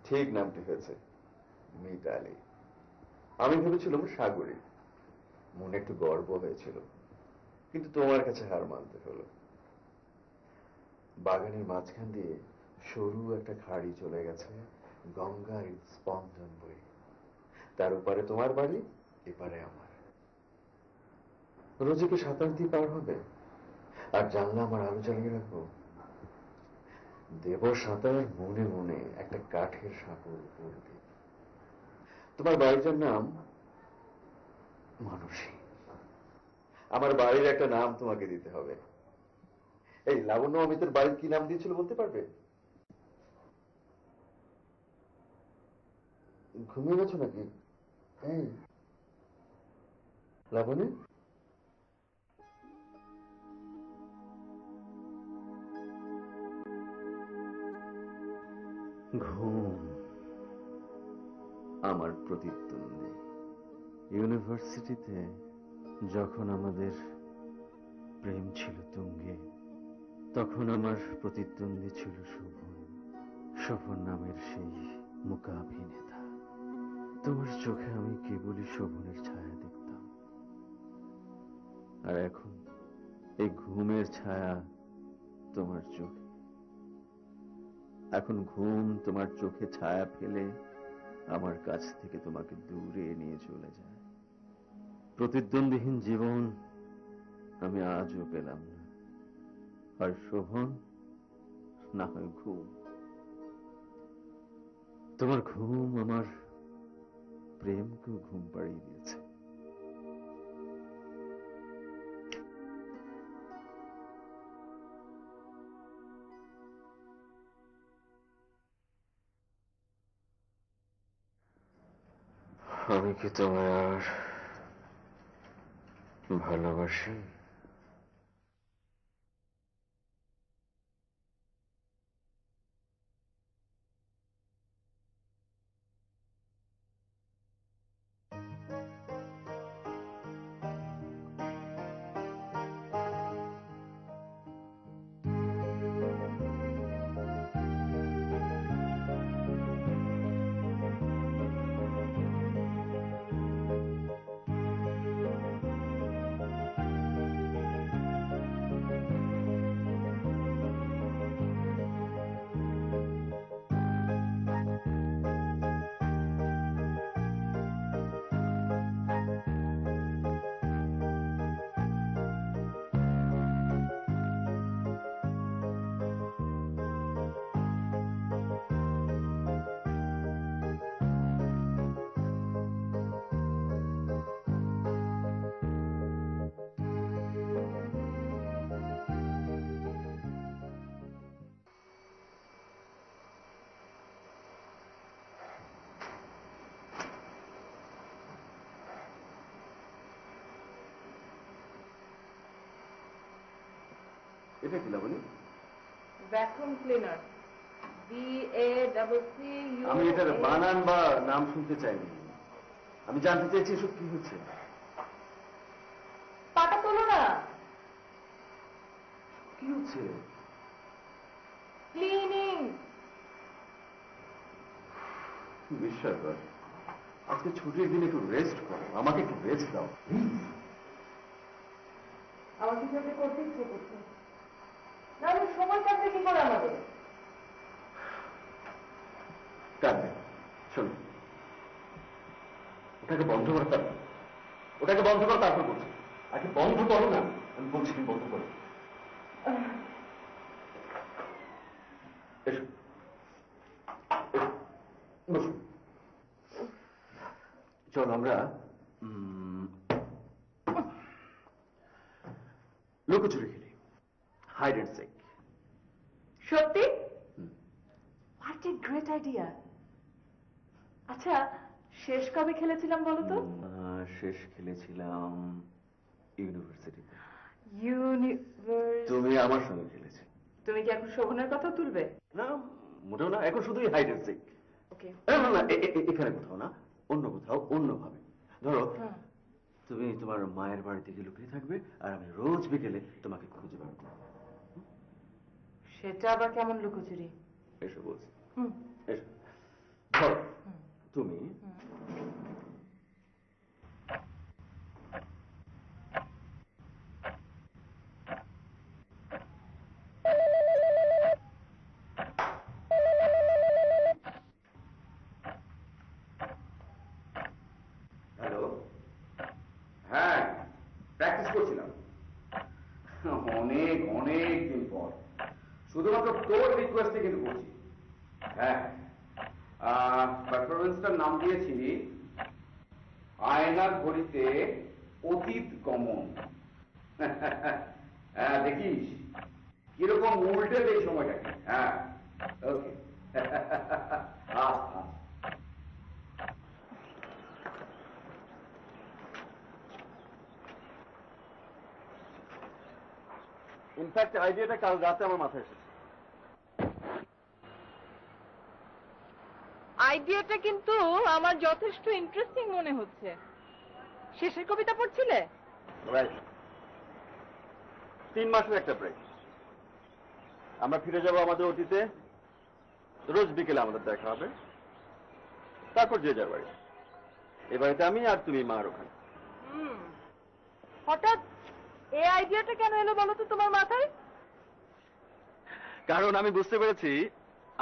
ঠিক নামটি হয়েছে, মিতালি। আমি ভেবেছিলাম সাগরী। মনে একটু গর্ব হয়েছিল, কিন্তু তোমার কাছে হার মানতে হলো। বাগানের মাঝখান দিয়ে সরু একটা খাড়ি চলে গেছে, গঙ্গার স্পন্দন বই। তার ওপারে তোমার বাড়ি, এপারে আমার। রোজকে সাঁতার দিয়ে পার হবে, আর জানলা আমার আলো জ্বালিয়ে রাখবো। দেব সাঁতার মনে মনে একটা কাঠের সাঁকোর উপর দিয়ে। তোমার বাড়িটার নাম মানসী। আমার বাড়ির একটা নাম তোমাকে দিতে হবে। এই লাবণ্য অমিতের বাড়ির কি নাম দিয়েছিল বলতে পারবে? ঘুমিয়ে গেছো নাকি? এই লাবণী, ঘুম আমার প্রতিদ্বন্দ্বী। ইউনিভার্সিটিতে যখন আমাদের প্রেম ছিল তুঙ্গে, তখন আমার প্রতিদ্বন্দ্বী ছিল শোভন। শোভন নামের সেই মূকাভিনেতা। তোমার চোখে আমি কেবলই শোভনের ছায়া দেখতাম। আর এখন এই ঘুমের ছায়া তোমার চোখে। এখন ঘুম তোমার চোখে ছায়া ফেলে আমার কাছ থেকে তোমাকে দূরে নিয়ে চলে যায়। প্রতিদ্বন্দ্বীহীন জীবন আমি আজও পেলাম না। হয় শোভন, না হয় ঘুম। তোমার ঘুম আমার প্রেমকেও ঘুম পাড়িয়ে দিয়েছে। আমি কি তোমায় আর ভালোবাসি? এটা কি লাবণী? Vacuum cleaner, VACCU। আমি এটার বানান বা নাম শুনতে চাইনি। আমি জানতে চাইছি এসব কি হচ্ছে। পাটা তোলো না। কি হচ্ছে? ক্লিনিং। বিশ্বাস কর, আজকে ছুটির দিন একটু রেস্ট করো, আমাকে একটু রেস্ট দাও প্লিজ। আমার কিছু একটা করতে ইচ্ছে করছে, নাহলে সময় কাটবে কি করে আমাদের? কাঁদবে, শোনো, ওটাকে বন্ধ করো। ওটাকে বন্ধ করো, তারপর বলছি। আগে বন্ধ করো না, আমি বলছি তুমি বন্ধ করো। এসো, বসো। চল আমরা লুকোচুরি খেলি, হাইড এন্ড সিক। সত্যি? What a great idea. আচ্ছা, শেষ কবে খেলেছিলাম বলো তো? শেষ খেলেছিলাম ইউনিভার্সিটিতে। তুমি তুমি আমার সঙ্গে খেলেছি। তুমি কি এখন শোভনের কথা তুলবে? না, মোটেও না, এখন শুধুই হাইড এন্ড সিক। ওকে। না, এখানে কোথাও না, অন্য কোথাও, অন্যভাবে। ধরো তুমি তোমার মায়ের বাড়ি থেকে লুকিয়ে থাকবে, আর আমি রোজ বিকেলে তোমাকে খুঁজে বেড়াবো। সেটা আবার কেমন লুকোচুরি? এসো বলছি, এসো। ধরো, তুমি হ্যালো, হ্যাঁ প্র্যাকটিস করছিলাম অনেক অনেক দিন পর, শুধুমাত্র তোর রিকোয়েস্টে কিন্তু করছি। হ্যাঁ, পারফরমেন্সটার নাম দিয়েছি আয়নার ঘড়িতে অতীত গমন। হ্যাঁ, দেখিস কিরকম উল্টে দেয় সময়টাকে। হ্যাঁ, ওকে। আচ্ছা। ইনফ্যাক্ট আইডিয়াটা কাল রাতে আমার মাথায় এসেছে। আইডিয়াটা কিন্তু আমার যথেষ্ট ইন্টারেস্টিং মনে হচ্ছে। শেষের কবিতা পড়ছিলে? রাইট, 3 মাসের একটা ব্রেক। আমরা ফিরে যাব আমাদের অতীতে, রোজ বিকেলে আমাদের দেখা হবে, তারপর যে যার বাড়ি। এ বাড়িতে আমি আর তুমি মা আর ওখানে। হঠাৎ এই আইডিয়াটা কেন এলো বলো তো তোমার মাথায়? কারণ আমি বুঝতে পেরেছি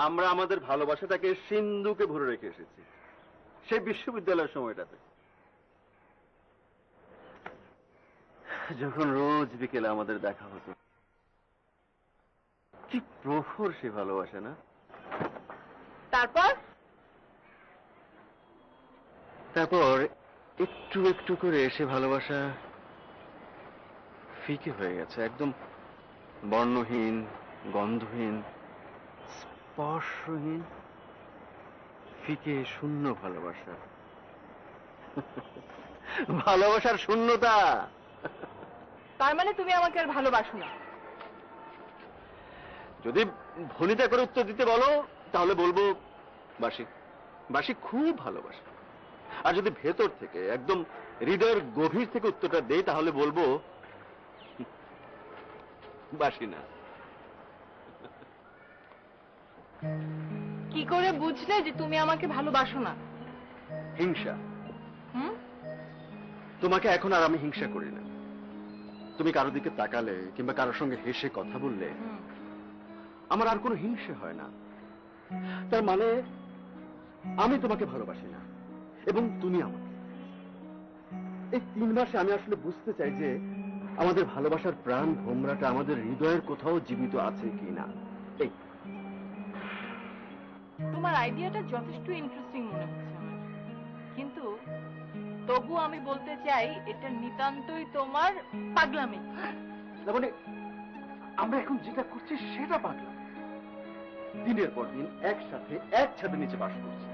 আমরা আমাদের ভালোবাসাটাকে সিন্ধুকে ভরে রেখে এসেছি সেই বিশ্ববিদ্যালয়ের সময়টাতে, যখন রোজ বিকেলে আমাদের দেখা হতো। কি প্রখর সে ভালোবাসা না? তারপর তারপর একটু একটু করে সে ভালোবাসা ফিকে হয়ে গেছে, একদম বর্ণহীন, গন্ধহীন, স্পর্শহীন, ফিকে শূন্য ভালোবাসা। ভালোবাসার শূন্যতা। তার মানে তুমি আমাকে আর ভালোবাসো না? যদি ভনিতা করে উত্তর দিতে বলো তাহলে বলবো বাসি, বাসি, খুব ভালোবাসি। আর যদি ভেতর থেকে একদম হৃদয়ের গভীর থেকে উত্তরটা দেই তাহলে বলবো বাসি না। কি করে বুঝলে যে তুমি আমাকে ভালোবাসো না? হিংসা। হুম? তোমাকে এখন আর আমি হিংসা করি না। তুমি কারো দিকে তাকালে কিংবা কারোর সঙ্গে হেসে কথা বললে আমার আর কোনো হিংসা হয় না। তার মানে আমি তোমাকে ভালোবাসি না এবং তুমি আমাকে। এই 3 মাসে আমি আসলে বুঝতে চাই যে আমাদের ভালোবাসার প্রাণ ভোমরাটা আমাদের হৃদয়ের কোথাও জীবিত আছে কিনা। এই তোমার আইডিয়াটা যথেষ্ট ইন্টারেস্টিং মনে হচ্ছে আমার, কিন্তু তবু আমি বলতে চাই এটা নিতান্তই তোমার পাগলামি। মানে আমরা এখন যেটা করছি সেটা পাগলা। দিনের পর দিন একসাথে এক ছাদের নিচে বাস করছি,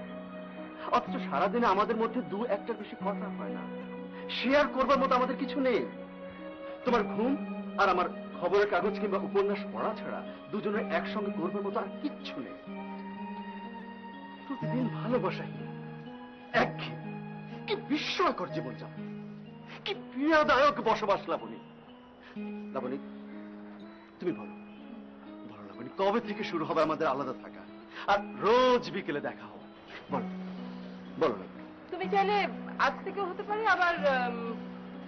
অথচ সারাদিনে আমাদের মধ্যে 2-1টার বেশি কথা হয় না। শেয়ার করবার মতো আমাদের কিছু নেই। তোমার ঘুম আর আমার খবরের কাগজ কিংবা উপন্যাস পড়া ছাড়া দুজনের একসঙ্গে করবার মতো আর কিচ্ছু নেই। প্রতিদিন ভালোবাসাহীন, একঘেয়ে, কি বিস্ময়কর জীবনযাপন, কি পীড়াদায়ক বসবাস। লাবণী, লাবণী, তুমি বলো, বলো লাবণী, কবে থেকে শুরু হবে আমাদের আলাদা থাকা আর রোজ বিকেলে দেখা হবে? বলো, বলো লাবণী। তুমি চাইলে আজ থেকেও হতে পারে, আবার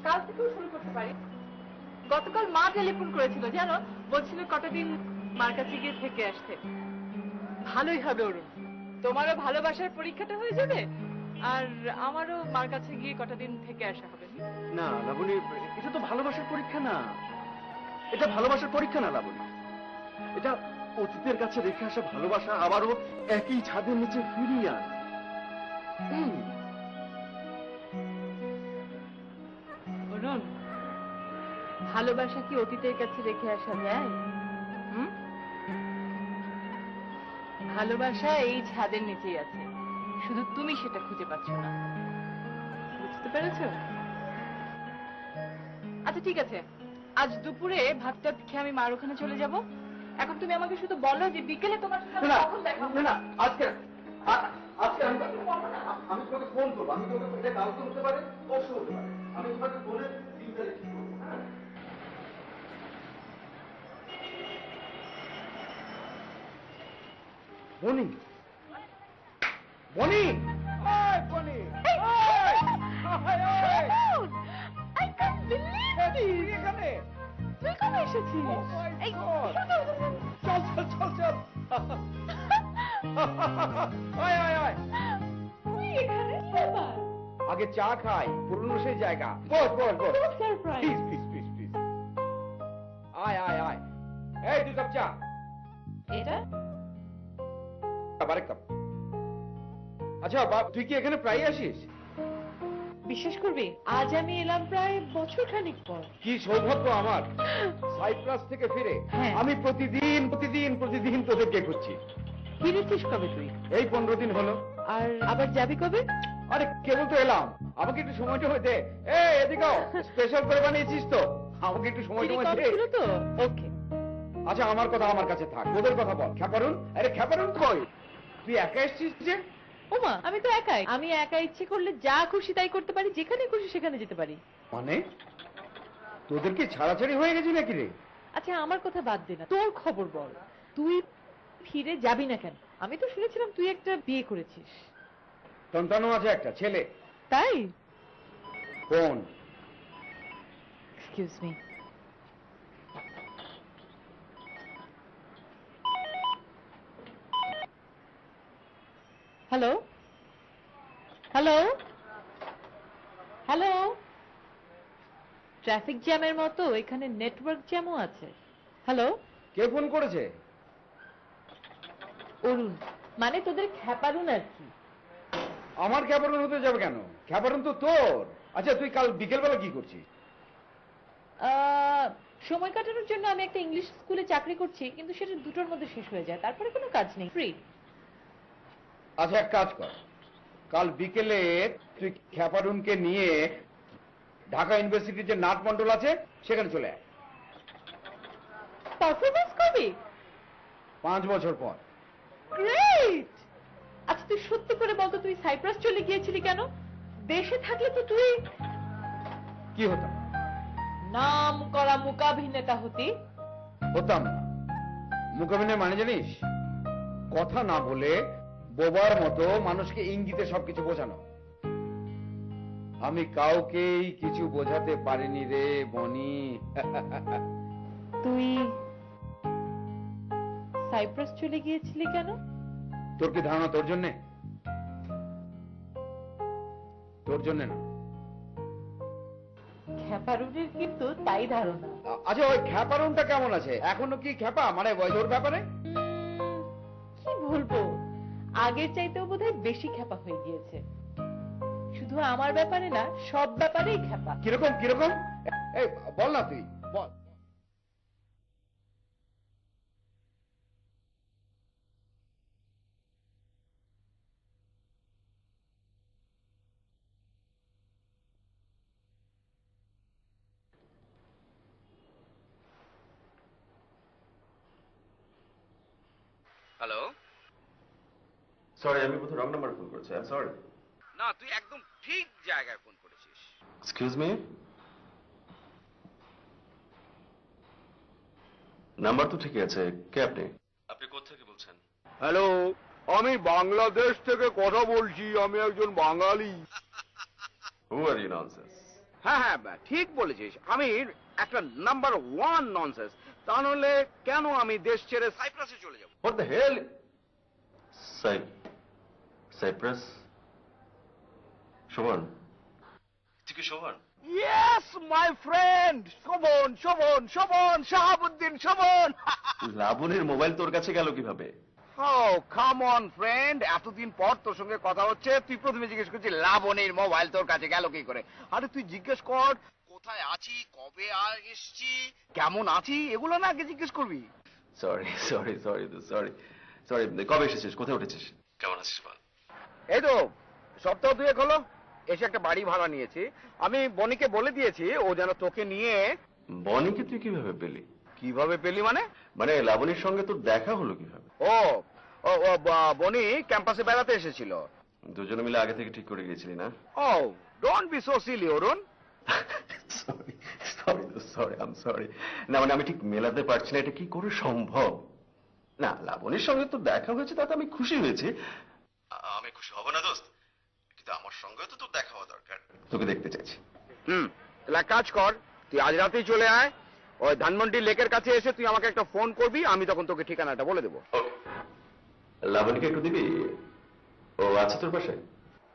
কাল থেকেও শুরু করতে পারি। গতকাল মা টেলিফোন করেছিল জানো, বলছিল কটা দিন মার কাছে গিয়ে থেকে আসতে। ভালোই হবে অরুণ, তোমারও ভালোবাসার পরীক্ষাটা হয়ে যাবে আর আমারও মার কাছে গিয়ে কটা দিন থেকে আসা হবে। না লাবণী, এটা তো ভালোবাসার পরীক্ষা না। এটা ভালোবাসার পরীক্ষা না লাবণী, এটা অতীতের কাছে রেখে আসা ভালোবাসা আবারও একই ছাদের নিচে ফিরিয়ে আনা। অরুণ, ভালোবাসা কি অতীতের কাছে রেখে আসা যায়? ভালোবাসা এই ছাদের নিচেই আছে, শুধু তুমি সেটা খুঁজে পাচ্ছ না। বুঝতে পেরেছো? আচ্ছা ঠিক আছে, আজ দুপুরে ভাতটা খেয়ে আমি মার ওখানে চলে যাব। এখন তুমি আমাকে শুধু বলো যে বিকেলে তোমার সাথে কখন দেখা হবে। না, আজকে আজকে আমি তোমাকে ফোন করবো। আমি তোমাকে এটা কালকে হতে পারে, পরশু হতে পারে। আমি তোমাকে ফোনে দিনটা লিখে করবো। হ্যাঁ, মনি, বনি, ওই বনি, ওই, ওই, ওই। I can't believe তুই this! এখানে? তুই কবে এসেছিস? Oh my এই, God! চল, চল চল চল চল। আয় আয় আয়। তুই এখানে কি ব্যাপার? আগে চা খাই, পুরনো সেই জায়গা। বস বস বস। খুব surprise. Please please please please. আয় আয় আয়। এই 2 কাপ চা। এটা আবার এক কাপ। আচ্ছা বাপ, তুই কি এখানে প্রায় আসিস? বিশ্বাস করবি, আজ আমি এলাম প্রায় বছর খানিক পর। কি সৌভাগ্য আমার, সাইপ্রাস থেকে ফিরে হ্যাঁ। আমি প্রতিদিন প্রতিদিন প্রতিদিন তোদেরকে খুঁজছি। ফিরেছিস কবে তুই? এই 15 দিন হলো। আর আবার যাবি কবে? আরে কেবল তো এলাম, আমাকে একটু সময় টময় দে। এই এদিকেও, স্পেশাল করে বানিয়েছিস তো, আমাকে একটু সময় চিনি টময় কম দে। ছিল তো? ওকে। আচ্ছা আমার কথা আমার কাছে থাক, তোদের কথা বল। খ্যাপারুন, আরে খ্যাপারুন কই? তুই একা এসেছিস যে? ওমা, আমি তো একাই। আমি একা ইচ্ছে করলে যা খুশি তাই করতে পারি, যেখানে খুশি সেখানে যেতে পারি। মানে তোদের কি ছাড়াছাড়ি হয়ে গেছে নাকি রে? আচ্ছা আমার কথা বাদ দে না, তোর খবর বল। তুই ফিরে যাবি না কেন? আমি তো শুনেছিলাম তুই একটা বিয়ে করেছিস। সন্তানও আছে, একটা ছেলে। তাই? কোন? Excuse me. Hello hello hello. Traffic জ্যামের মতো এখানে নেটওয়ার্ক জ্যামও আছে। হ্যালো, কে ফোন করেছে? অরুণ। মানে তোদের খ্যাপারুন আর কি। আমার খ্যাপারুন হতে যাবে কেন? খ্যাপারুন তো তোর। আচ্ছা তুই কাল বিকেলবেলা কি করছিস? সময় কাটানোর জন্য আমি একটা ইংলিশ স্কুলে চাকরি করছি, কিন্তু সেটা 2টোর মধ্যে শেষ হয়ে যায়, তারপরে কোনো কাজ নেই, ফ্রি। আচ্ছা এক কাজ কর, কাল বিকেলে তুই খ্যাপারুনকে নিয়ে ঢাকা ইউনিভার্সিটির যে নাট মন্ডল আছে সেখানে চলে আয়। পারফরমেন্স করবি? 5 বছর পর। গ্রেট। আচ্ছা তুই সত্যি করে বলতো, তুই সাইপ্রাস চলে গিয়েছিলি কেন? দেশে থাকলে তো তুই কি হতাম? নাম করা মূকাভিনেতা হতি। হতাম না। মুকাবিনের মানে জানিস? কথা না বলে বোবার মতো মানুষকে ইঙ্গিতে সবকিছু বোঝানো। আমি কাউকেই কিছু বোঝাতে পারিনি রে বনি। তুই সাইপ্রাস চলে গিয়েছিলি কেন? তোর কি ধারণা তোর জন্যে? তোর জন্যে না। খ্যাপারুনের কিন্তু তাই ধারণা। আচ্ছা ওই খ্যাপারুনটা কেমন আছে? এখনো কি খ্যাপা, মানে ওর ব্যাপারে? কি বলবো, আগের চাইতেও বোধহয় বেশি খ্যাপা হয়ে গিয়েছে। শুধু আমার ব্যাপারে না, সব ব্যাপারেই খ্যাপা। কিরকম কিরকম? এই বল না, তুই বল। হ্যালো। সরি, আমি বোধহয় রং নাম্বার ফোন করছি। I sorry. না, তুই একদম ঠিক জায়গায় ফোন করেছিস। Excuse me. নাম্বার তো ঠিকই আছে। কে আপনি? আপনি কোত্থেকে বলছেন? হ্যালো, আমি বাংলাদেশ থেকে কথা বলছি, আমি একজন বাঙালি। হু আর ইউ ননসেন্স? হ্যাঁ হ্যাঁ, ঠিক বলেছিস। আমি একটা নাম্বার 1 ননসেন্স। তা নাহলে কেন আমি দেশ ছেড়ে সাইপ্রাসে চলে যাব? What the hell? Cyprus? Shobhan? তুই কি Shobhan? Yes my friend, Shobhan Shobhan Shobhan Shahabuddin Shobhan. লাবণীর মোবাইল তোর কাছে গেল কিভাবে? Oh, come on friend, এতদিন পর তোর সঙ্গে কথা হচ্ছে, তুই প্রথমে জিজ্ঞেস করছিস লাবণীর মোবাইল তোর কাছে গেল কি করে। আরে তুই জিজ্ঞেস কর কোথায় আছি, কবে এসছি, কেমন আছি, এগুলো না আগে জিজ্ঞেস করবি। Sorry sorry sorry sorry sorry. কবে এসেছিস? কোথায় উঠেছিস? কেমন আছিস বল? এই তো সপ্তাহ 2 হলো এসে একটা বাড়ি ভাড়া নিয়েছি। আমি বনিকে বলে দিয়েছি ও যেন তোকে নিয়ে। বনিকে তুই কিভাবে পেলি? কিভাবে পেলি মানে? মানে লাবণীর সঙ্গে তোর দেখা হলো কিভাবে? ও ও ও, বনি ক্যাম্পাসে বেড়াতে এসেছিল। দুজনে মিলে আগে থেকে ঠিক করে গেছিলি না? Oh don't be so silly Arun. Sorry sorry sorry, I am sorry. না মানে আমি ঠিক মেলাতে পারছি না, এটা কি করে সম্ভব? না, লাবণীর সঙ্গে তো দেখা হয়েছে, তাতে আমি খুশি হয়েছি। আমি অনেক খুশি হব না দোস্ত, কিন্তু আমার সঙ্গে তো তোর দেখা হওয়া দরকার, তোকে দেখতে চাইছি। তাহলে এক কাজ কর, তুই আজ রাতেই চলে আয়, ওই ধানমন্ডি লেকের কাছে এসে তুই আমাকে একটা ফোন করবি, আমি তখন তোকে ঠিকানাটা বলে দেবো। ওকে, লাবণীকে একটু দিবি, ও আছে তোর পাশে?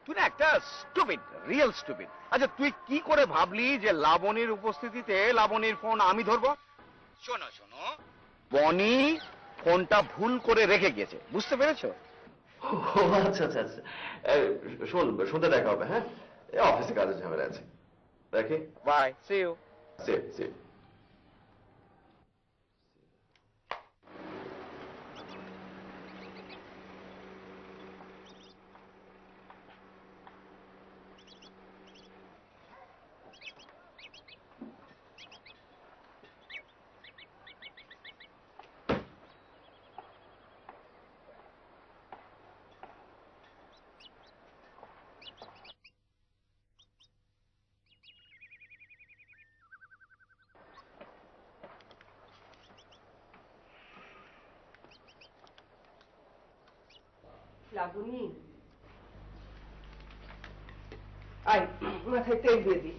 তুই না একটা স্টুপিড, রিয়েল স্টুপিড। আচ্ছা তুই কি করে ভাবলি যে লাবণীর উপস্থিতিতে লাবণীর ফোন আমি ধরবো? শোনো শোনো, বনি ফোনটা ভুল করে রেখে গেছে, বুঝতে পেরেছো? ও আচ্ছা আচ্ছা আচ্ছা, শোন, সন্ধ্যা দেখা হবে, হ্যাঁ? অফিসে কাজের ঝামেলা আছে, রাখি। Bye, see you. সে সে লাবণী, আয় মাথায় তেল দিয়ে দি।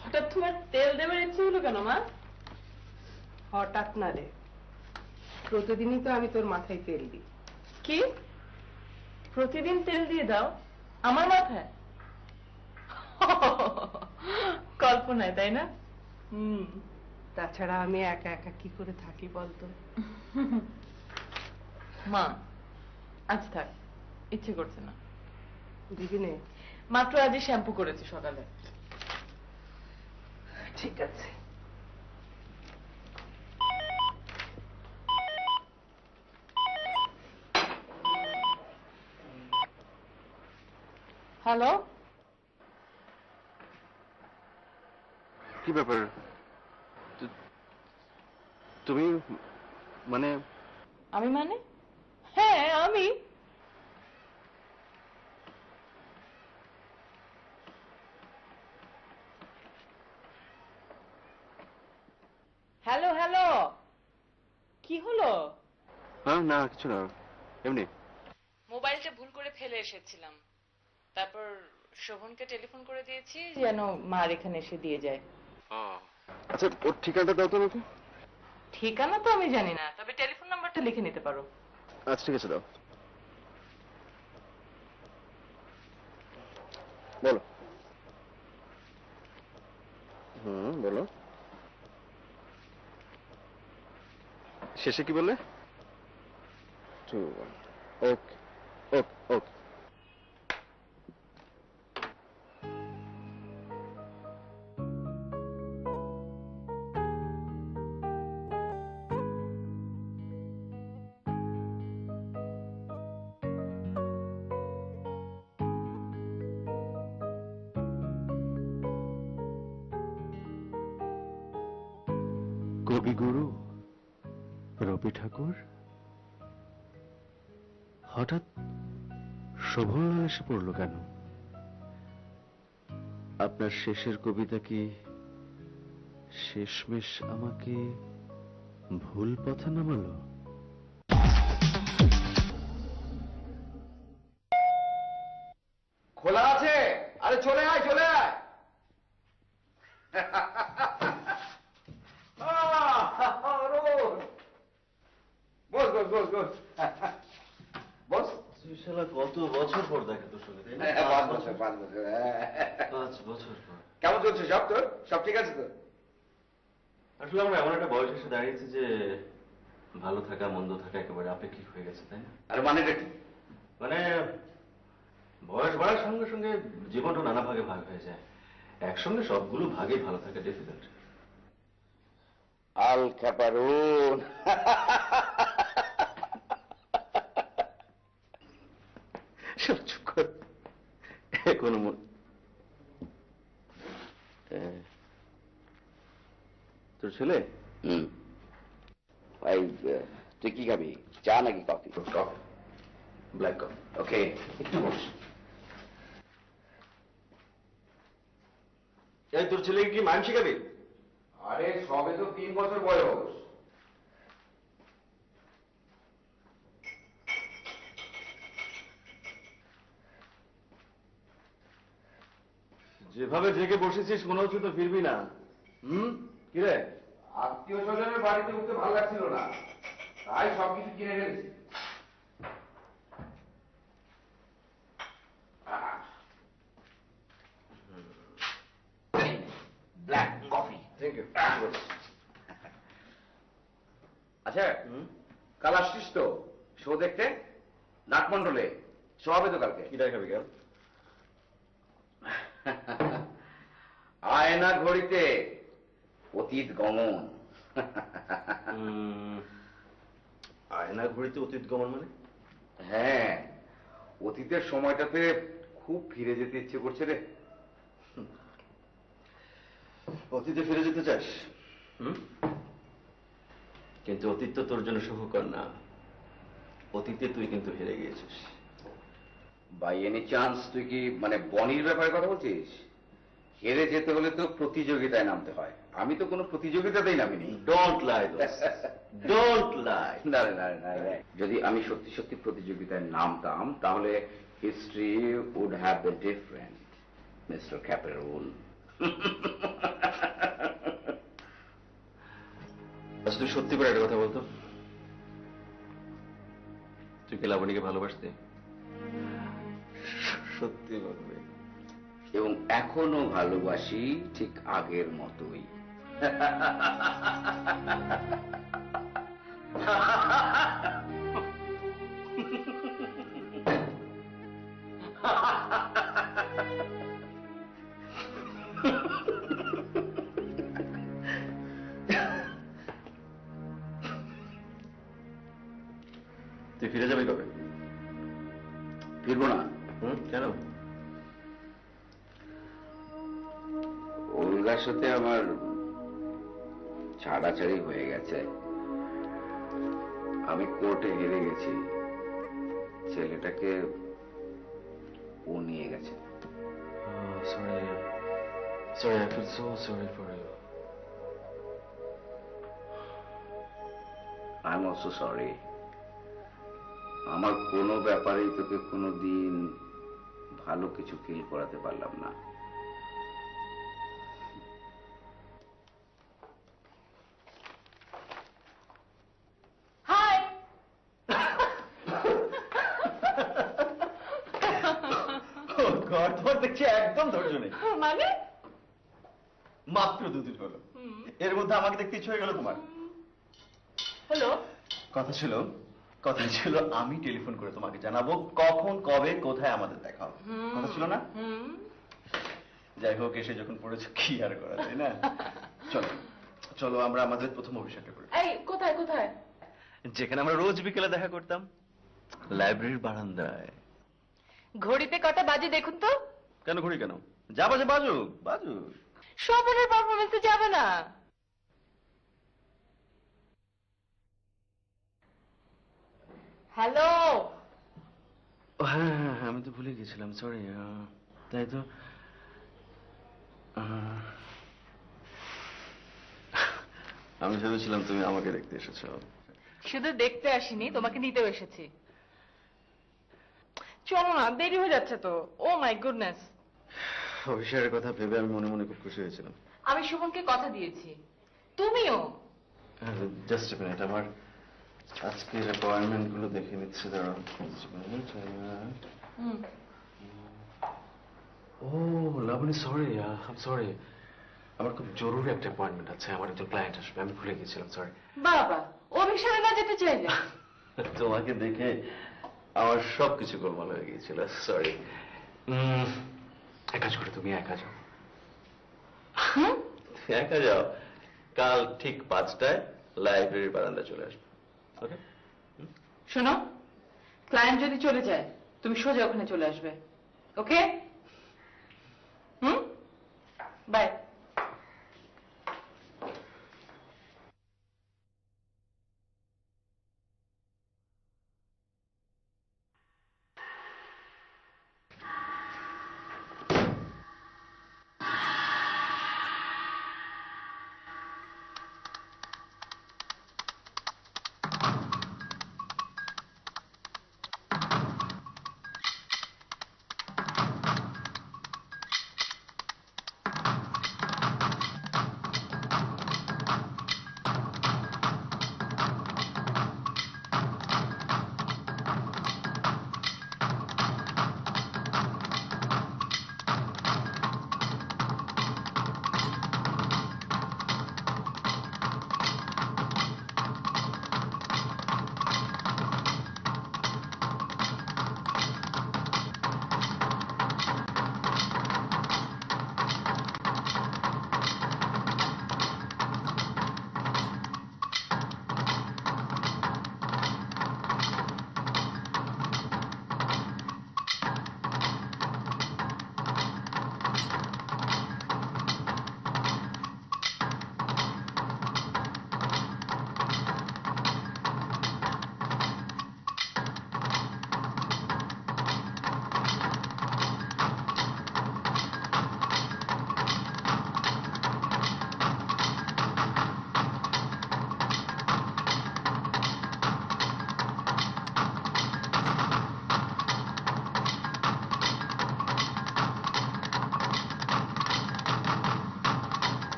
হঠাৎ তোমার তেল দেওয়ার ইচ্ছে হলো কেন মা? হঠাৎ না রে, প্রতিদিনই তো আমি তোর মাথায় তেল দিই। কি প্রতিদিন তেল দিয়ে দাও আমার মাথায়? কল্পনায়, তাই না? তাছাড়া আমি একা একা কি করে থাকি বলতো? মা আজ থাক, ইচ্ছে করছে না। দিবি নে? মাত্র আজই শ্যাম্পু করেছি সকালে। ঠিক আছে। হ্যালো, কি ব্যাপার? তুমি মানে? আমি মানে? হ্যাঁ আমি। হ্যালো হ্যালো, কি হলো? হ্যাঁ, না কিছু না, এমনি। মোবাইলটা ভুল করে ফেলে এসেছিলাম, তারপর শোভনকে টেলিফোন করে দিয়েছি যেন মার এখানে এসে দিয়ে যায়। আচ্ছা, ওর ঠিকানাটা দাও তো আমাকে। ঠিকানা তো আমি জানি না, তবে টেলিফোন নাম্বারটা লিখে নিতে পারো। আচ্ছা ঠিক আছে, দাও। বলো। বলো। শেষে কি বললে? 2-1, ওকে ওকে ওকে। কবিগুরু রবি ঠাকুর হঠাৎ শোভন এসে পড়লো কেন? আপনার শেষের কবিতা কি শেষমেশ আমাকে ভুল পথে নামালো? খোলা আছে, আরে চলে আয় চলে আয়। বস বস বস বস বস। তুই শালা কত বছর পর দেখা তোর সঙ্গে, তাই না? 5 বছর 5 বছর। 5 বছর পর। কেমন চলছে সব তোর? সব ঠিক আছে তো? আসলে আমরা এমন একটা বয়স এসে দাঁড়িয়েছি যে ভালো থাকা মন্দ থাকা একেবারে আপেক্ষিক হয়ে গেছে, তাই না? আরে মানেটা কি? মানে বয়স বাড়ার সঙ্গে সঙ্গে জীবনটা নানা ভাগে ভাগ হয়ে যায়, একসঙ্গে সবগুলো ভাগে ভালো থাকা ডিফিকাল্ট। আল ক্যাপারুন। চুপ কর, এখনো তোর ছেলে? ভাই তুই কি খাবি, চা নাকি coffee? Coffee, black coffee. Okay, একটু বস। এই তোর ছেলেকে কি মান শিখাবি? আরে সবে তো 3 বছর বয়স। যেভাবে জেগে বসেছিস মনে হচ্ছে তো ফিরবি না। কিরে? আত্মীয় স্বজনের বাড়িতে উঠতে ভালো লাগছিল না, তাই সবকিছু কিনে ফেলেছি। Black coffee. Thank you. আচ্ছা, কাল আসছিস তো শো দেখতে? নাটমন্ডলে শো হবে তো কালকে। কি দেখাবি কাল? আয়না ঘড়িতে অতীত গমন। আয়না ঘড়িতে অতীত গমন মানে? হ্যাঁ, অতীতের সময়টাতে খুব ফিরে যেতে ইচ্ছে করছে রে। অতীতে ফিরে যেতে চাস? কিন্তু অতীত তো তোর জন্য সুখকর না। অতীতে তুই কিন্তু হেরে গিয়েছিস। বাই এনি চান্স তুই কি মানে বনির ব্যাপারে কথা বলছিস? হেরে যেতে হলে তো প্রতিযোগিতায় নামতে হয়, আমি তো কোনো প্রতিযোগিতাতেই নামিনি। Don't lie, don't lie. না রে, না রে, না রে। যদি আমি সত্যি সত্যি প্রতিযোগিতায় নামতাম তাহলে history would have been different, mister Caperun. আচ্ছা, তুই সত্যি করে একটা কথা বলতো, তুই কি লাবণীকে ভালোবাসতে? সত্যি বলবে। এবং এখনো ভালোবাসি, ঠিক আগের মতোই। তুই ফিরে যাবি কবে? ফিরবো না। কেন? ওলগার সাথে আমার ছাড়াছাড়ি হয়ে গেছে। আমি কোর্টে হেরে গেছি, ছেলেটাকে ও নিয়ে গেছে। Sorry, sorry, I feel so sorry for you. I am also sorry. আমার কোনো ব্যাপারেই তোকে কোনোদিন ভালো কিছু ফিল করাতে পারলাম না। হাই। তোমার দেখছি একদম ধৈর্য নেই। মানে? মাত্র দুদিন হলো, এর মধ্যে আমাকে দেখতে ইচ্ছে হয়ে গেল তোমার। হ্যালো। কথা ছিল আমি টেলিফোন করে তোমাকে জানাবো কখন, কবে, কোথায় আমাদের দেখা হবে। কথা ছিল না? যাই হোক, এসে যখন পড়েছো কি আর করা, তাই না? চলো চলো আমরা আমাদের প্রথম অভিষেকটা করি। এই কোথায় কোথায়? যেখানে আমরা রোজ বিকেলে দেখা করতাম, লাইব্রেরির বারান্দায়। ঘড়িতে কটা বাজে দেখুন তো। কেন ঘড়ি কেন? যা বাজে বাজুক, বাজুক। শোভনের পারফরমেন্সে যাবে না? হ্যালো। হ্যাঁ হ্যাঁ, আমি তো ভুলে গেছিলাম, সরি। তাই তো। আমি ভেবেছিলাম তুমি আমাকে দেখতে এসেছো। শুধু দেখতে আসিনি, তোমাকে নিতেও এসেছি। চলো না, দেরি হয়ে যাচ্ছে তো। ও মাই গুডনেস। অভিষেকের কথা ভেবে আমি মনে মনে খুব খুশি হয়েছিলাম। আমি শুভনকে কথা দিয়েছি, তুমিও। জাস্ট এ মিনিট, আমার আজকের অ্যাপয়েন্টমেন্ট গুলো দেখে নিচ্ছে, দাঁড়াও। ও লাবণী, সরি, সরি, আমার খুব জরুরি একটা অ্যাপয়েন্টমেন্ট আছে, আমার একজন ক্লায়েন্ট আসবে, আমি ভুলে গেছিলাম, সরি। বাবা, অভিষেকে না যেতে চাইলে? তোমাকে দেখে আমার সবকিছু গোলমাল হয়ে গিয়েছিল, সরি। এক কাজ করে তুমি একা যাও। তুমি একা যাও, কাল ঠিক 5টায় লাইব্রেরির বারান্দা চলে আসবে, ওকে? শোনো, ক্লায়েন্ট যদি চলে যায় তুমি সোজা ওখানে চলে আসবে, ওকে? বাই।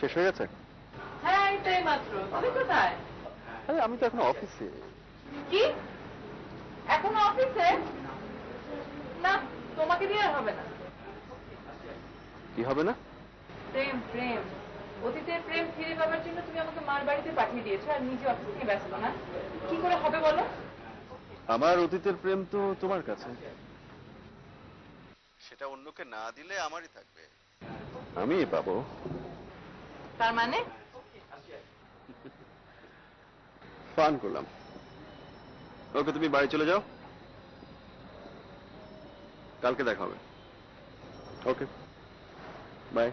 শেষ হয়ে গেছে? হ্যাঁ এইটাই মাত্র। তুমি কোথায়? আরে আমি তো এখন অফিসে। কি এখনো অফিসে? না, তোমাকে দিয়ে আর হবে না। কি হবে না? প্রেম প্রেম অতীতের প্রেম ফিরে পাবার জন্য তুমি আমাকে মার বাড়িতে পাঠিয়ে দিয়েছো আর নিজে অফিস নিয়ে ব্যস্ত না। কি করে হবে বলো? আমার অতীতের প্রেম তো তোমার কাছে, সেটা অন্যকে না দিলে আমারই থাকবে, আমি পাবো। তার মানে? ফান করলাম। ওকে, তুমি বাড়ি চলে যাও, কালকে দেখা হবে। ওকে, বাই।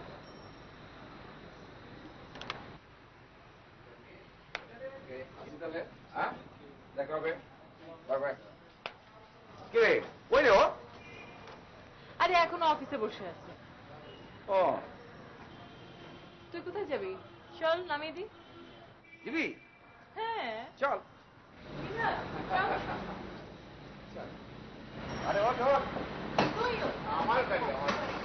দেখা হবে। Bye bye. কে ওই রে ও? আরে এখনো অফিসে বসে আছে। ও তুই কোথায় যাবি? চল নামিয়ে দি। দিবি? হ্যাঁ চল। না, চল। আরে ওঠ ওঠ। তুই ওঠ। আমার গাড়ি আমার গাড়ি।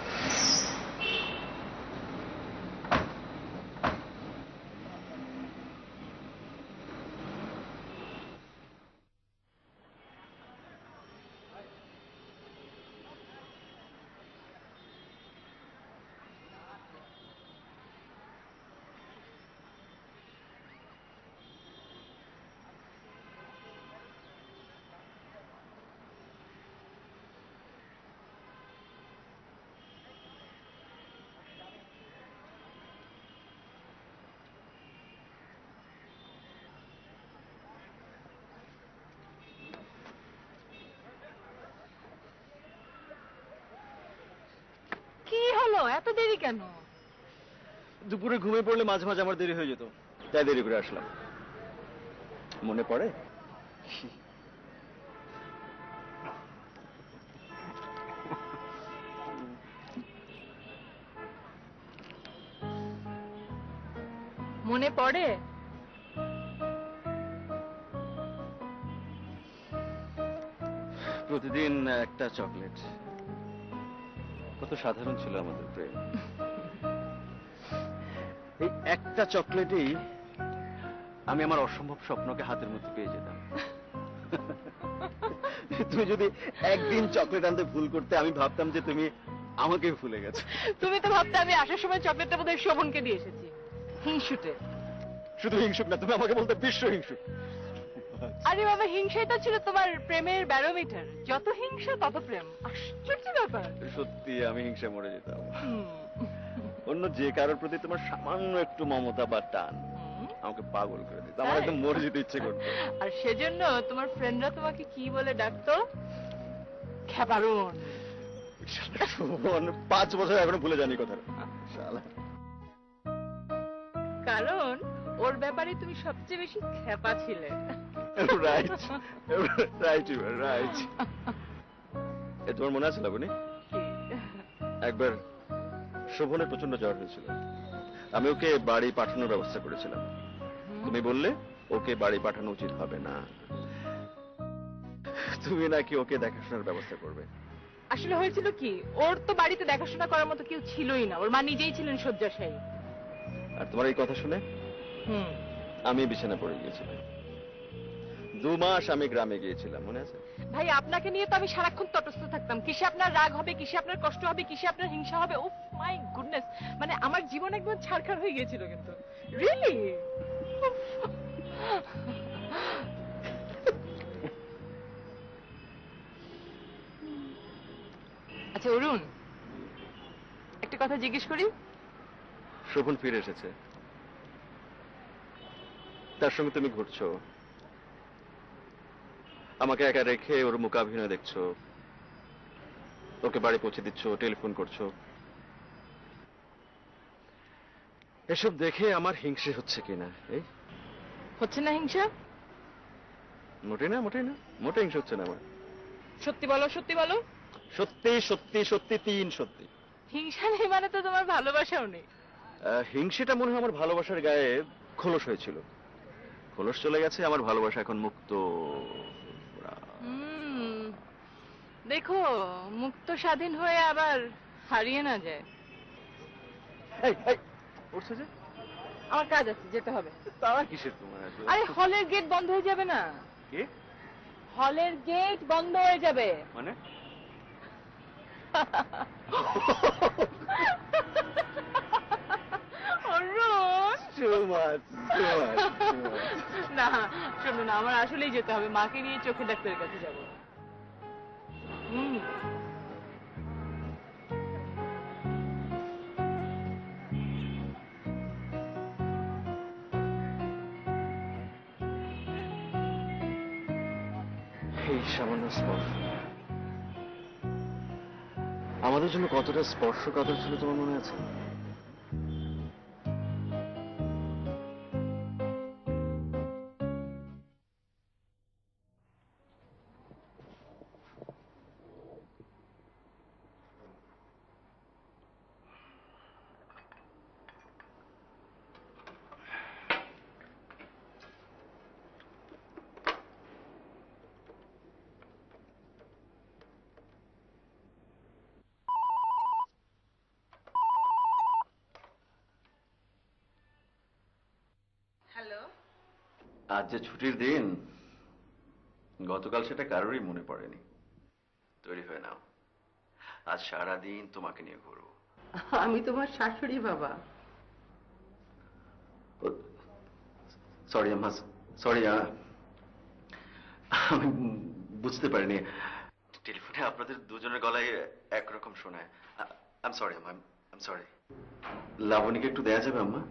কি হলো, এত দেরি কেন? দুপুরে ঘুমিয়ে পড়লে মাঝে মাঝে আমার দেরি হয়ে যেত, তাই দেরি করে আসলাম। মনে পড়ে? মনে পড়ে? প্রতিদিন একটা চকলেট, কত সাধারণ ছিল আমাদের প্রেম। এই একটা চকলেটেই আমি আমার অসম্ভব স্বপ্নকে হাতের মধ্যে পেয়ে যেতাম। তুমি যদি একদিন চকলেট আনতে ভুল করতে, আমি ভাবতাম যে তুমি আমাকে ভুলে গেছো। তুমি তো ভাবতে আমি আসার সময় চকলেটটা বোধহয় শোভনকে দিয়ে এসেছি। হিংসুটে। শুধু হিংসুক না, তুমি আমাকে বলতে বিশ্ব হিংসুক। আরে বাবা, হিংসাই তো ছিল তোমার প্রেমের ব্যারোমিটার। যত হিংসা তত প্রেম। আশ্চর্য ব্যাপার। সত্যি আমি হিংসা মরে যেতাম। হুম। অন্য যে কারোর প্রতি তোমার সামান্য একটু মমতা বা টান আমাকে পাগল করে দিত, আমার একদম মরে যেতে ইচ্ছে করতো। আর সেজন্য তোমার ফ্রেন্ডরা তোমাকে কি বলে ডাকতো? খেপারুন। শোভন 5 বছর এখনো ভুলে জানি কথা। কারণ ওর ব্যাপারে তুমি সবচেয়ে বেশি খেপা ছিলে। Right right right. তোমার মনে আছে লাবণী, একবার শোভনের প্রচন্ড জ্বর হয়েছিল, আমি ওকে বাড়ি পাঠানোর ব্যবস্থা করেছিলাম। তুমি বললে ওকে বাড়ি পাঠানো উচিত হবে না, তুমি নাকি ওকে দেখাশোনার ব্যবস্থা করবে। আসলে হয়েছিল কি, ওর তো বাড়িতে দেখাশোনা করার মতো কেউ ছিলই না। ওর মা নিজেই ছিলেন শয্যাশায়ী। আর তোমার এই কথা শুনে আমি বিছানা পড়ে গিয়েছিলাম। 2 মাস আমি গ্রামে গিয়েছিলাম, মনে আছে? ভাই, আপনাকে নিয়ে তো আমি সারাক্ষণ তটস্থ থাকতাম। কিসে আপনার রাগ হবে, কিসে আপনার কষ্ট হবে, কিসে আপনার হিংসা হবে। উফ মাই গুডনেস, মানে আমার জীবন একদম ছারখার হয়ে গিয়েছিল। কিন্তু রিয়েলি আচ্ছা অরুণ, একটা কথা জিজ্ঞেস করি। শোভন ফিরে এসেছে, তার সঙ্গে তুমি ঘুরছো, আমাকে একা রেখে ওর মুখাভিনয় দেখছো, ওকে বাড়ি পৌঁছে দিচ্ছ, টেলিফোন করছো। এসব দেখে আমার হিংসে হচ্ছে কিনা? এই হচ্ছে না হিংসা? মোটে না, মোটে না, মোটে হিংসা হচ্ছে না আমার। সত্যি বলো, সত্যি বলো। সত্যি সত্যি সত্যি 3 সত্যি। হিংসা নেই মানে তো তোমার ভালোবাসাও নেই। হিংসেটা মনে হয় আমার ভালোবাসার গায়ে খোলস হয়েছিল, খোলস চলে গেছে, আমার ভালোবাসা এখন মুক্ত। দেখো, মুক্ত স্বাধীন হয়ে আবার হারিয়ে না যায়। এই এই উঠছে যে, আমার কাজ আছে, যেতে হবে। তারা কিসের তোমার আসলে? আরে হলের গেট বন্ধ হয়ে যাবে না? কি হলের গেট বন্ধ হয়ে যাবে। মানে? অরুণ! Too much, too much, too much. না শোনো না, আমার আসলেই যেতে হবে, মাকে নিয়ে চোখের ডাক্তারের কাছে যাব। হুম। এই সামান্য স্পর্শ আমাদের জন্য কতটা স্পর্শকাতর ছিল তোমার মনে আছে? হ্যালো। আজ যে ছুটির দিন, গতকাল সেটা কারোরই মনে পড়েনি। তৈরি হয়ে নাও, আজ সারাদিন তোমাকে নিয়ে ঘুরবো। আমি তোমার শাশুড়ি বাবা। সরি আম্মা, সরি, আমি বুঝতে পারিনি। টেলিফোনে আপনাদের দুজনের গলায় একরকম শোনায়। আম সরি আম্মা, আম সরি। লাবণীকে একটু দেয়া যাবে আম্মা?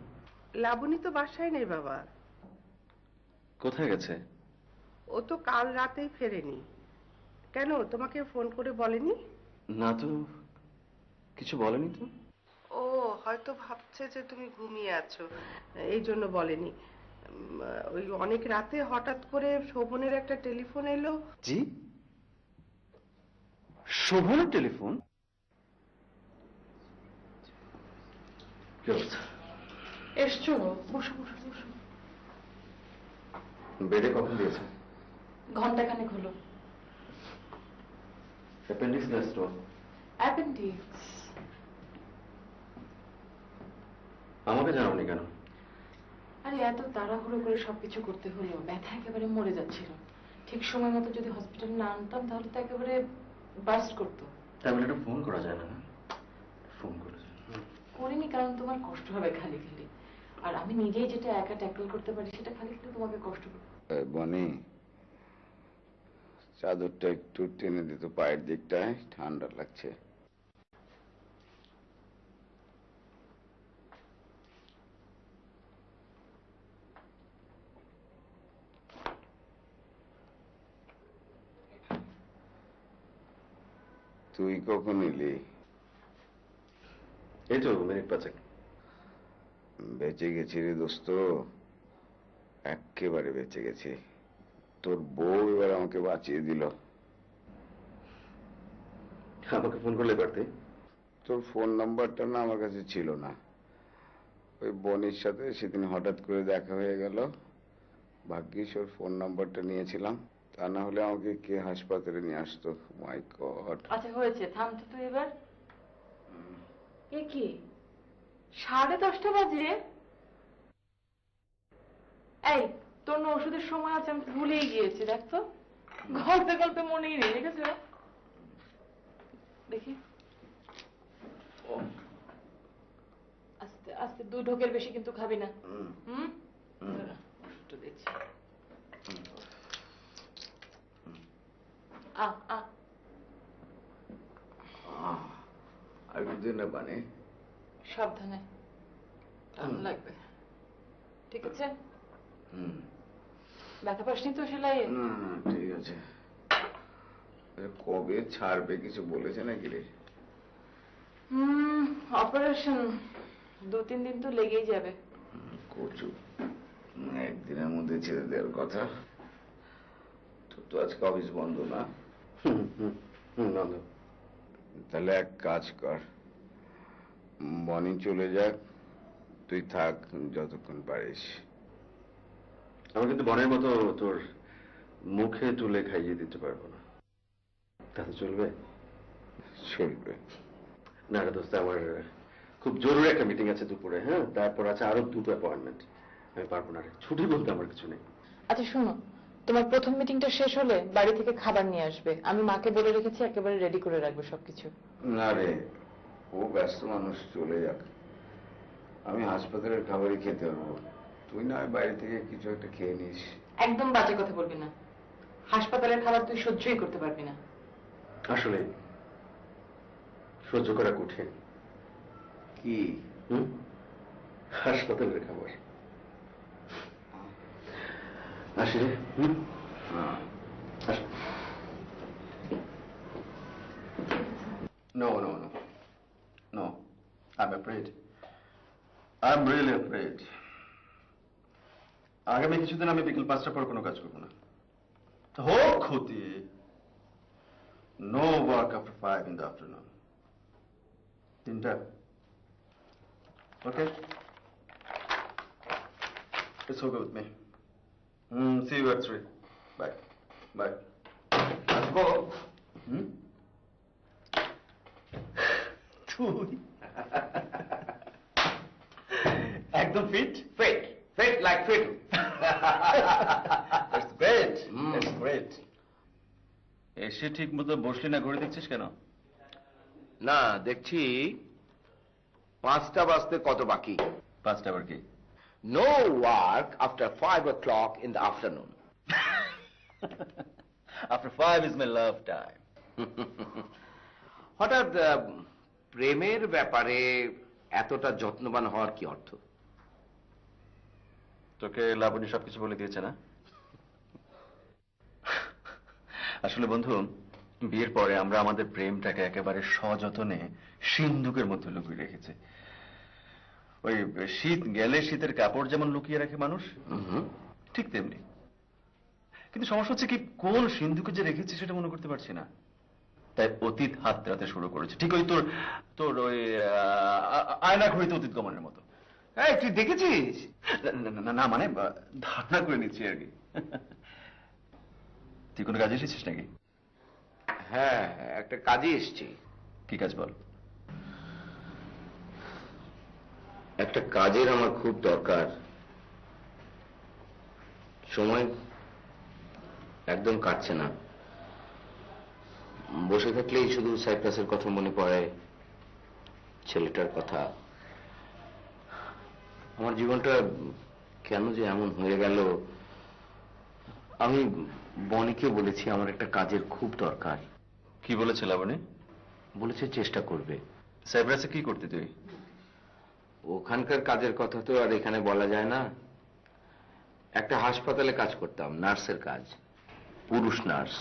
লাবণী তো বাসায় নেই বাবা, কোথায় গেছে? ও তো কাল রাতেই ফেরেনি। কেন, তোমাকে ফোন করে বলেনি? না তো, কিছু বলেনি তো। ও হয়তো ভাবছে যে তুমি ঘুমিয়ে আছো, এই জন্য বলেনি। ওই অনেক রাতে হঠাৎ করে শোভনের একটা টেলিফোন এলো। জি? শোভনের টেলিফোন? কি অবস্থা? এসছো? বসো বসো বসো। বেডে কখন দিয়েছে? ঘন্টাখানেক হলো। অ্যাপেন্ডিক্স না স্টোন? অ্যাপেন্ডিক্স। আমাকে জানাওনি কেন? আরে এত তাড়াহুড়ো করে সবকিছু করতে হলো, ব্যথা একেবারে মরে যাচ্ছিল। ঠিক সময় মতো যদি হসপিটালে না আনতাম তাহলে তো একেবারে বার্স্ট করতো। তাই বলে একটা ফোন করা যায় না? ফোন করে করিনি কারণ তোমার কষ্ট হবে খালি খালি, আর আমি নিজেই যেটা একা ট্যাকল করতে পারি সেটা খালি খালি তোমাকে কষ্ট করবে। বনি, চাদরটা একটু টেনে দিত পায়ের দিকটায়, ঠান্ডা লাগছে। তুই কখন এলি? এই তো মিনিট পাঁচেক। বেঁচে গেছি রে দোস্ত, একেবারে বেঁচে গেছি। তোর বউ এবার আমাকে বাঁচিয়ে দিল। আমাকে ফোন করলে পারতে। তোর ফোন নাম্বারটা না আমার কাছে ছিল না। ওই বনির সাথে সেদিন হঠাৎ করে দেখা হয়ে গেল, ভাগ্যিস ওর ফোন নাম্বারটা নিয়েছিলাম, তা না হলে আমাকে কে হাসপাতালে নিয়ে আসতো। মাই গড। আচ্ছা হয়েছে, থামতো তো এবার। এ কি 10:30 বাজে? এই তোর না ওষুধের সময় আছে, আমি ভুলেই গিয়েছি। দেখ তো, গল্পে গল্পে মনেই নেই, দেখেছো? দেখি আস্তে আস্তে, 2 ঢোকের বেশি কিন্তু খাবি না। হুম, ওষুধটা দিচ্ছি। আ আ আর দুদিন না বানে। সাবধানে, টান লাগবে। ঠিক আছে? ব্যথা পাসনি তো সেলাই? না না ঠিক আছে। কবে ছাড়বে কিছু বলেছে নাকি রে? অপারেশন 2-3 দিন তো লেগেই যাবে। কচু, একদিনের মধ্যে ছেড়ে দেওয়ার কথা। তোর তো আজকে অফিস বন্ধ না? বন্ধ। তাহলে এক কাজ কর, বনি চলে যাক, তুই থাক যতক্ষণ পারিস। আমি কিন্তু বনের মতো তোর মুখে তুলে খাইয়ে দিতে পারবো না। তাতে চলবে? চলবে। না রে দোস্ত, আমার খুব জরুরি একটা মিটিং আছে দুপুরে, হ্যাঁ, তারপর আছে আরো দুটো অ্যাপয়েন্টমেন্ট। আমি পারবো না রে, ছুটি বলতে আমার কিছু নেই। আচ্ছা শোনো, তোমার প্রথম মিটিংটা শেষ হলে বাড়ি থেকে খাবার নিয়ে আসবে। আমি মাকে বলে রেখেছি একেবারে রেডি করে রাখবে সবকিছু। না রে, ও ব্যস্ত মানুষ, চলে যাক, আমি হাসপাতালের খাবারই খেতে পারবো। তুই না হয় বাইরে থেকে কিছু একটা খেয়ে নিস। একদম বাজে কথা বলবি না, হাসপাতালের খাবার তুই সহ্যই করতে পারবি না। আসলে সহ্য করা কঠিন। কি? হাসপাতালের খাবার। আসলে No, no, no. No. I'm afraid. I'm really afraid. আগামী কিছুদিন আমি বিকেল 5টার পর কোনো কাজ করবো না। হোক ক্ষতি। No work after 5 in the afternoon. 3টা. Okay? It's okay with me. See you at 3. Bye. Bye. আসবো? তুই একদম fit? Fit, fit like fit. That's great. That's great. এসে ঠিক মতো বসলি না, ঘড়ি দেখছিস কেন? না, দেখছি 5টা বাজতে কত বাকি। 5টা আবার কি? No work after 5 o'clock in the afternoon. After 5 is my love time. হঠাৎ প্রেমের ব্যাপারে এতটা যত্নবান হওয়ার কি অর্থ? তোকে লাবণী সবকিছু বলে দিয়েছে না? আসলে বন্ধু, বিয়ের পরে আমরা আমাদের প্রেমটাকে একেবারে সযত্নে সিন্ধুকের মধ্যে লুকিয়ে রেখেছি। ওই শীত গেলে শীতের কাপড় যেমন লুকিয়ে রাখে মানুষ, ঠিক তেমনি। কিন্তু সমস্যা হচ্ছে কি, কোন সিন্ধুকে যে রেখেছি সেটা মনে করতে পারছি না। তাই অতীত হাতড়াতে শুরু করেছে, ঠিক ওই তোর তোর ওই আয়না ঘড়িতে অতীত গমনের মতো। এই তুই দেখেছিস? না মানে ধারণা করে নিচ্ছি আর কি। তুই কোনো কাজে এসেছিস নাকি? হ্যাঁ, একটা কাজে এসেছি। কি কাজ বল? একটা কাজের আমার খুব দরকার। সময় একদম কাটছে না। বসে থাকলেই শুধু সাইপ্রাসের কথা মনে পড়ে, ছেলেটার কথা। আমার জীবনটা কেন যে এমন হয়ে গেল। আমি বনিকে বলেছি আমার একটা কাজের খুব দরকার। কি বলেছে লাবণী? বলেছে চেষ্টা করবে। সাইপ্রাসে কি করতে তুই? ওখানকার কাজের কথা তো আর এখানে বলা যায় না। একটা হাসপাতালে কাজ করতাম, নার্সের কাজ, পুরুষ নার্স।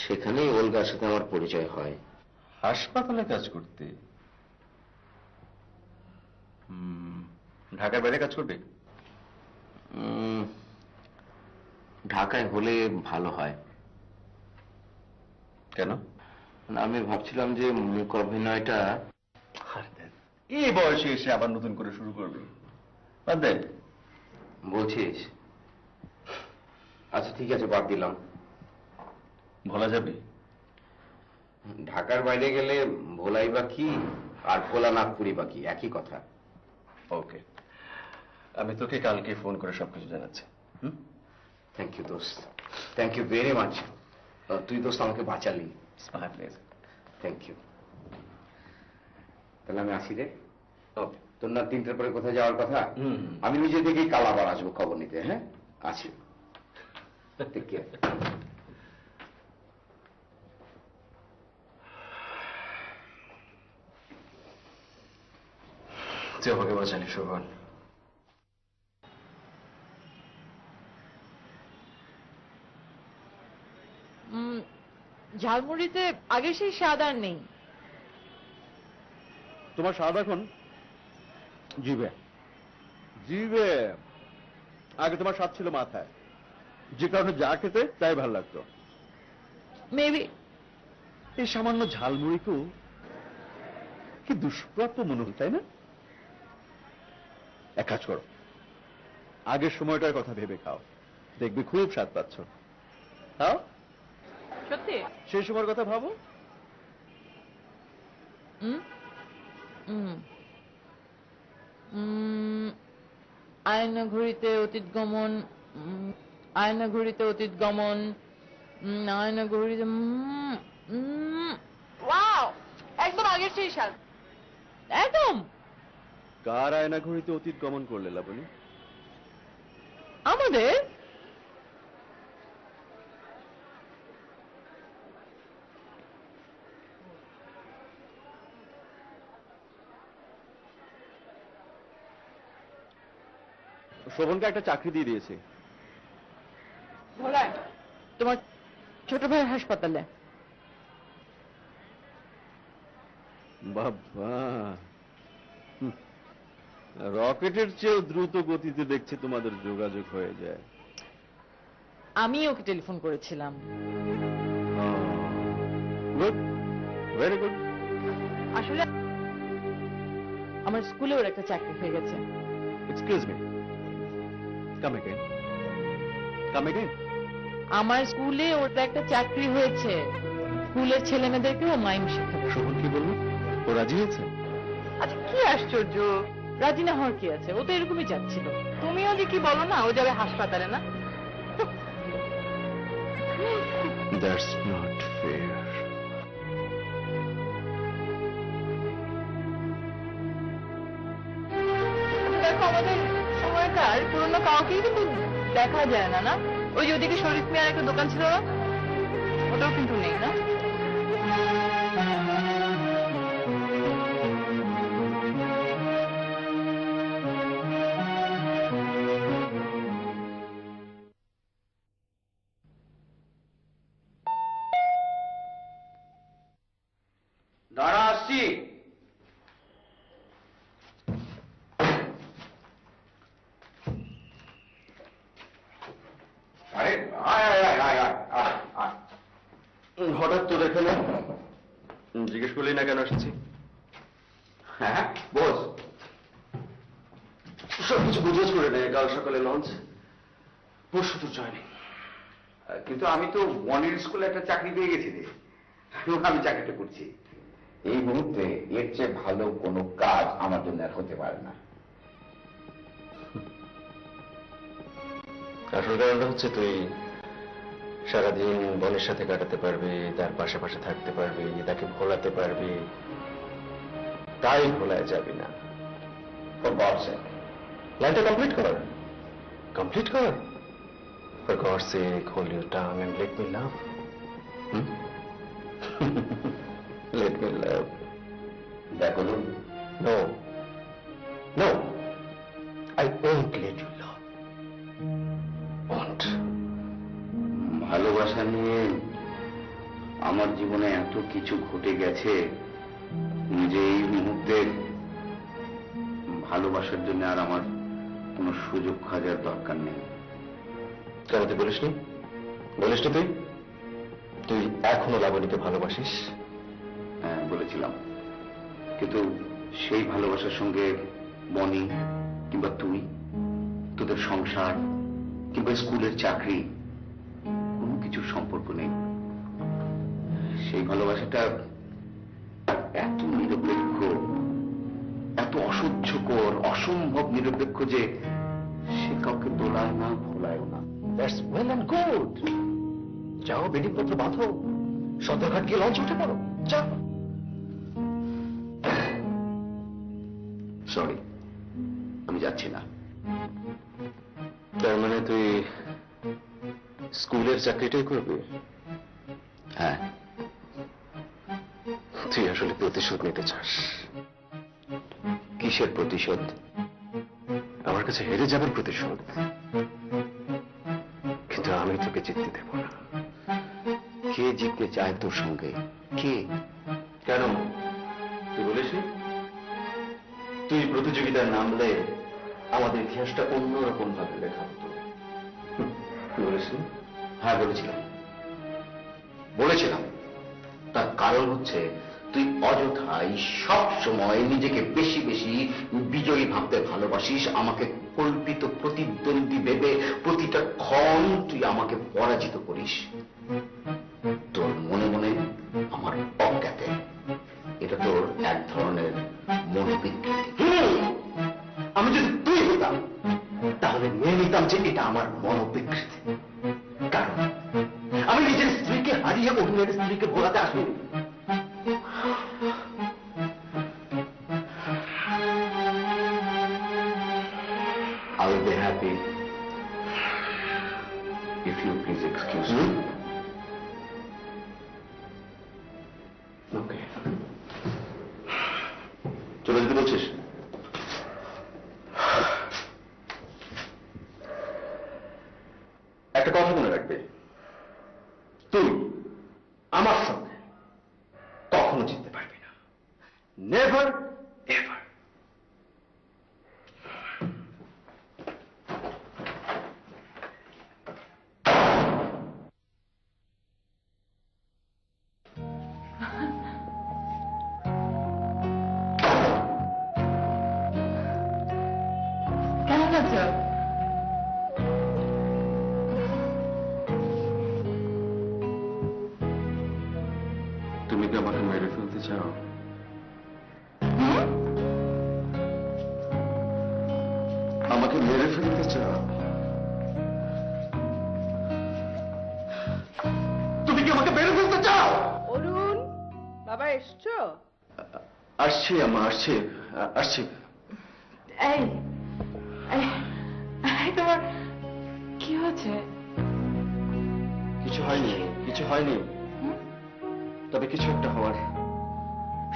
সেখানেই ওলগার সাথে আমার পরিচয় হয়। হাসপাতালে কাজ করতে? ঢাকার বাইরে কাজ করবে? ঢাকায় হলে ভালো হয়। কেন? আমি ভাবছিলাম যে মুখ অভিনয়টা। এই বয়সে এসে আবার নতুন করে শুরু করবে? বাদ দে। বলছিস? আচ্ছা ঠিক আছে, বাদ দিলাম। ভোলা যাবে? ঢাকার বাইরে গেলে ভোলাই বা কি আর ভোলা নাগপুরি বা কি, একই কথা। ওকে, আমি তোকে কালকে ফোন করে সবকিছু জানাচ্ছি। থ্যাংক ইউ দোস্ত, থ্যাংক ইউ ভেরি মাচ। তুই দোস্ত আমাকে বাঁচালি। Thank you. তাহলে আমি আসি রে। ওকে। তোর না 3টার পরে কোথায় যাওয়ার কথা? আমি নিজে থেকেই কাল আবার আসবো খবর নিতে। হ্যাঁ, আসি। Take care. তুই আমাকে বাঁচালি শোভন। ঝালমুড়িতে আগে সেই স্বাদ আর নেই। তোমার স্বাদ এখন জিভে, জিভে। আগে তোমার স্বাদ ছিল মাথায়, যে কারণে যা খেতে তাই ভালো লাগতো। মেবি এই সামান্য ঝালমুড়িকেও কি দুষ্প্রাপ্য মনে হল, তাই না? এক কাজ করো, আগের সময়টার কথা ভেবে খাও, দেখবে খুব স্বাদ পাচ্ছ। খাও। সত্যি? সেই সময়ের কথা ভাবো। আয়না ঘড়িতে অতীত গমন, আয়না ঘড়িতে অতীত গমন, আয়না ঘড়িতে ওয়াও, একদম আগের সেই সাল, একদম। কার আয়না ঘড়িতে অতীত গমন করলে লাবণী? আমাদের শোভনকে একটা চাকরি দিয়ে দিয়েছে। ভোলায় তোমার ছোট ভাইয়ের হাসপাতালে। বাবা, রকেটের চেয়েও দ্রুত গতিতে দেখছে তোমাদের যোগাযোগ হয়ে যায়। আমি ওকে টেলিফোন করেছিলাম। Good, very good. আসলে আমার স্কুলে ওর একটা চাকরি হয়ে গেছে। Excuse me, come again, come again. আমার স্কুলে ওর একটা চাকরি হয়েছে, স্কুলের ছেলে মেয়েদেরকে ও মাইম শেখাবে। শোভন কি বললো? ও রাজি হয়েছে? আচ্ছা কি আশ্চর্য, রাজি না হওয়ার কি আছে? ও তো এরকমই চাচ্ছিল। তুমিও যে কি বলো না, ও যাবে হাসপাতালে না? That's not fair. দেখো আমাদের সময়কার পুরোনো কাউকেই কিন্তু দেখা যায় না, না? ওই যে ওদিকে শরীফ মিয়ার একটা দোকান ছিল না, ওটাও কিন্তু নেই, না? দাঁড়া, আসছি। আরে আয় আয় আয় আয় আয় আয় আয়। হঠাৎ তো এখানে, জিজ্ঞেস করলি না কেন আসছি? হ্যাঁ বস। সবকিছু বুঝেছ করে নেই, কাল সকালে লঞ্চ, পরশু তো জয়নিং। কিন্তু আমি তো বনির স্কুলে একটা চাকরি পেয়ে গেছি রে, আমি চাকরিটা করছি। এই মুহূর্তে এর চেয়ে ভালো কোনো কাজ আমার জন্য আর হতে পারে না। আসল কারণটা হচ্ছে তুই সারাদিন বোনের সাথে কাটাতে পারবি, তার পাশে পাশে থাকতে পারবি, তাকে ভোলাতে পারবি, তাই ভোলায় যাবি না। ফর গডস সেক, লাইনটা কমপ্লিট কর, কমপ্লিট কর। For God's sake, hold your tongue and let me love. Let me love. দেখো no, no, I won't let you love. Won't. ভালোবাসা নিয়ে আমার জীবনে এত কিছু ঘটে গেছে যে এই মুহূর্তে ভালোবাসার জন্য আর আমার কোনো সুযোগ খোঁজার দরকার নেই। কেন তুই বলিসনি? বলিসনি তুই? তুই এখনো লাবণীকে ভালোবাসিস? হ্যাঁ বলেছিলাম, কিন্তু সেই ভালোবাসার সঙ্গে বনি কিংবা তুই, তোদের সংসার কিংবা স্কুলের চাকরি, কোনো কিছুর সম্পর্ক নেই। সেই ভালোবাসাটা এত নিরপেক্ষ, এত অসহ্যকর, অসম্ভব নিরপেক্ষ যে সে কাউকে দোলায় না, ভোলায়ও না। That's well and good. যাও, বেডিং পত্র বাঁধো, সদরঘাট গিয়ে লঞ্চ উঠে পড়ো, যাও। সরি, আমি যাচ্ছি না। তার মানে তুই স্কুলের চাকরিটাই করবি? হ্যাঁ, তুই আসলে প্রতিশোধ নিতে চাস। কিসের প্রতিশোধ? আমার কাছে হেরে যাবার প্রতিশোধ। কিন্তু আমি তোকে জিততে দেব না। কে জিততে চায় তোর সঙ্গে? কে? কেন তুই বলিসনি তুই প্রতিযোগিতায় নামলে আমাদের ইতিহাসটা অন্যরকম ভাবে লেখা হতো? বলিসনি? হ্যাঁ বলেছিলাম। তার কারণ হচ্ছে তুই অযথাই সব সময় নিজেকে বেশি বেশি বিজয়ী ভাবতে ভালোবাসিস। আমাকে কল্পিত প্রতিদ্বন্দ্বী ভেবে প্রতিটা ক্ষণ তুই আমাকে পরাজিত করিস। মনে মনে আমার অজ্ঞাতে এটা তোর এক ধরনের বিকৃতি। আমি যদি তুই হতাম তাহলে মেনে নিতাম যে এটা আমার মনোবিকৃতি, কারণ আমি নিজের স্ত্রীকে হারিয়ে অন্যের স্ত্রীকে ভোলাতে আসিনি। I will be happy if you please excuse me. Okay. চলে যেতে বলছিস? একটা কথা মনে রাখবে, তুই আমার সঙ্গে কখনো জিততে পারবি না। Never ever. কেমন আছো? তুমি কি আমাকে মেরে ফেলতে চাও? আমাকে মেরে ফেলতে চাও? তুমি কি আমাকে মেরে ফেলতে চাও? অরুণ, বাবা এসছো? আসছি আমা, আসছি আসছি। এই এই, এই, তোমার কি হয়েছে? কিছু হয়নি, কিছু হয়নি, তবে কিছু একটা হওয়ার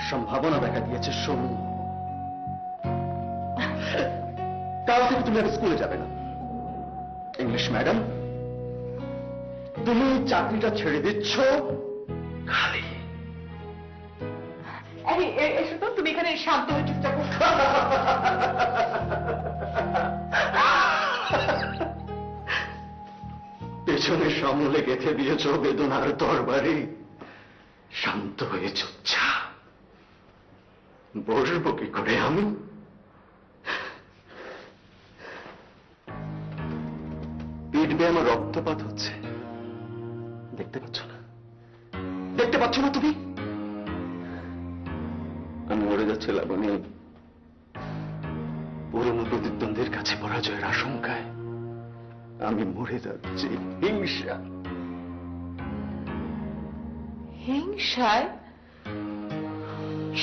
সম্ভাবনা দেখা দিয়েছে। শোনো, কাল থেকে তুমি আর স্কুলে যাবে না। ইংলিশ ম্যাডাম, তুমি চাকরিটা ছেড়ে দিচ্ছ খালি। এই, এসো তো, তুমি এখানে শান্ত হয়ে চুপচাপ বসো। পেছনে সামলে গেঁথে দিয়েছ বেদনার তরবারি। শান্ত হয়ে চুপচাপ বসবো কি করে আমি? পিঠ বেয়ে আমার রক্তপাত হচ্ছে, দেখতে পাচ্ছ না? দেখতে পাচ্ছ না তুমি? আমি মরে যাচ্ছি লাবণী, পুরনো প্রতিদ্বন্দ্বীর কাছে পরাজয়ের আশঙ্কায় আমি মরে যাচ্ছি। হিংসা। হিংসায়?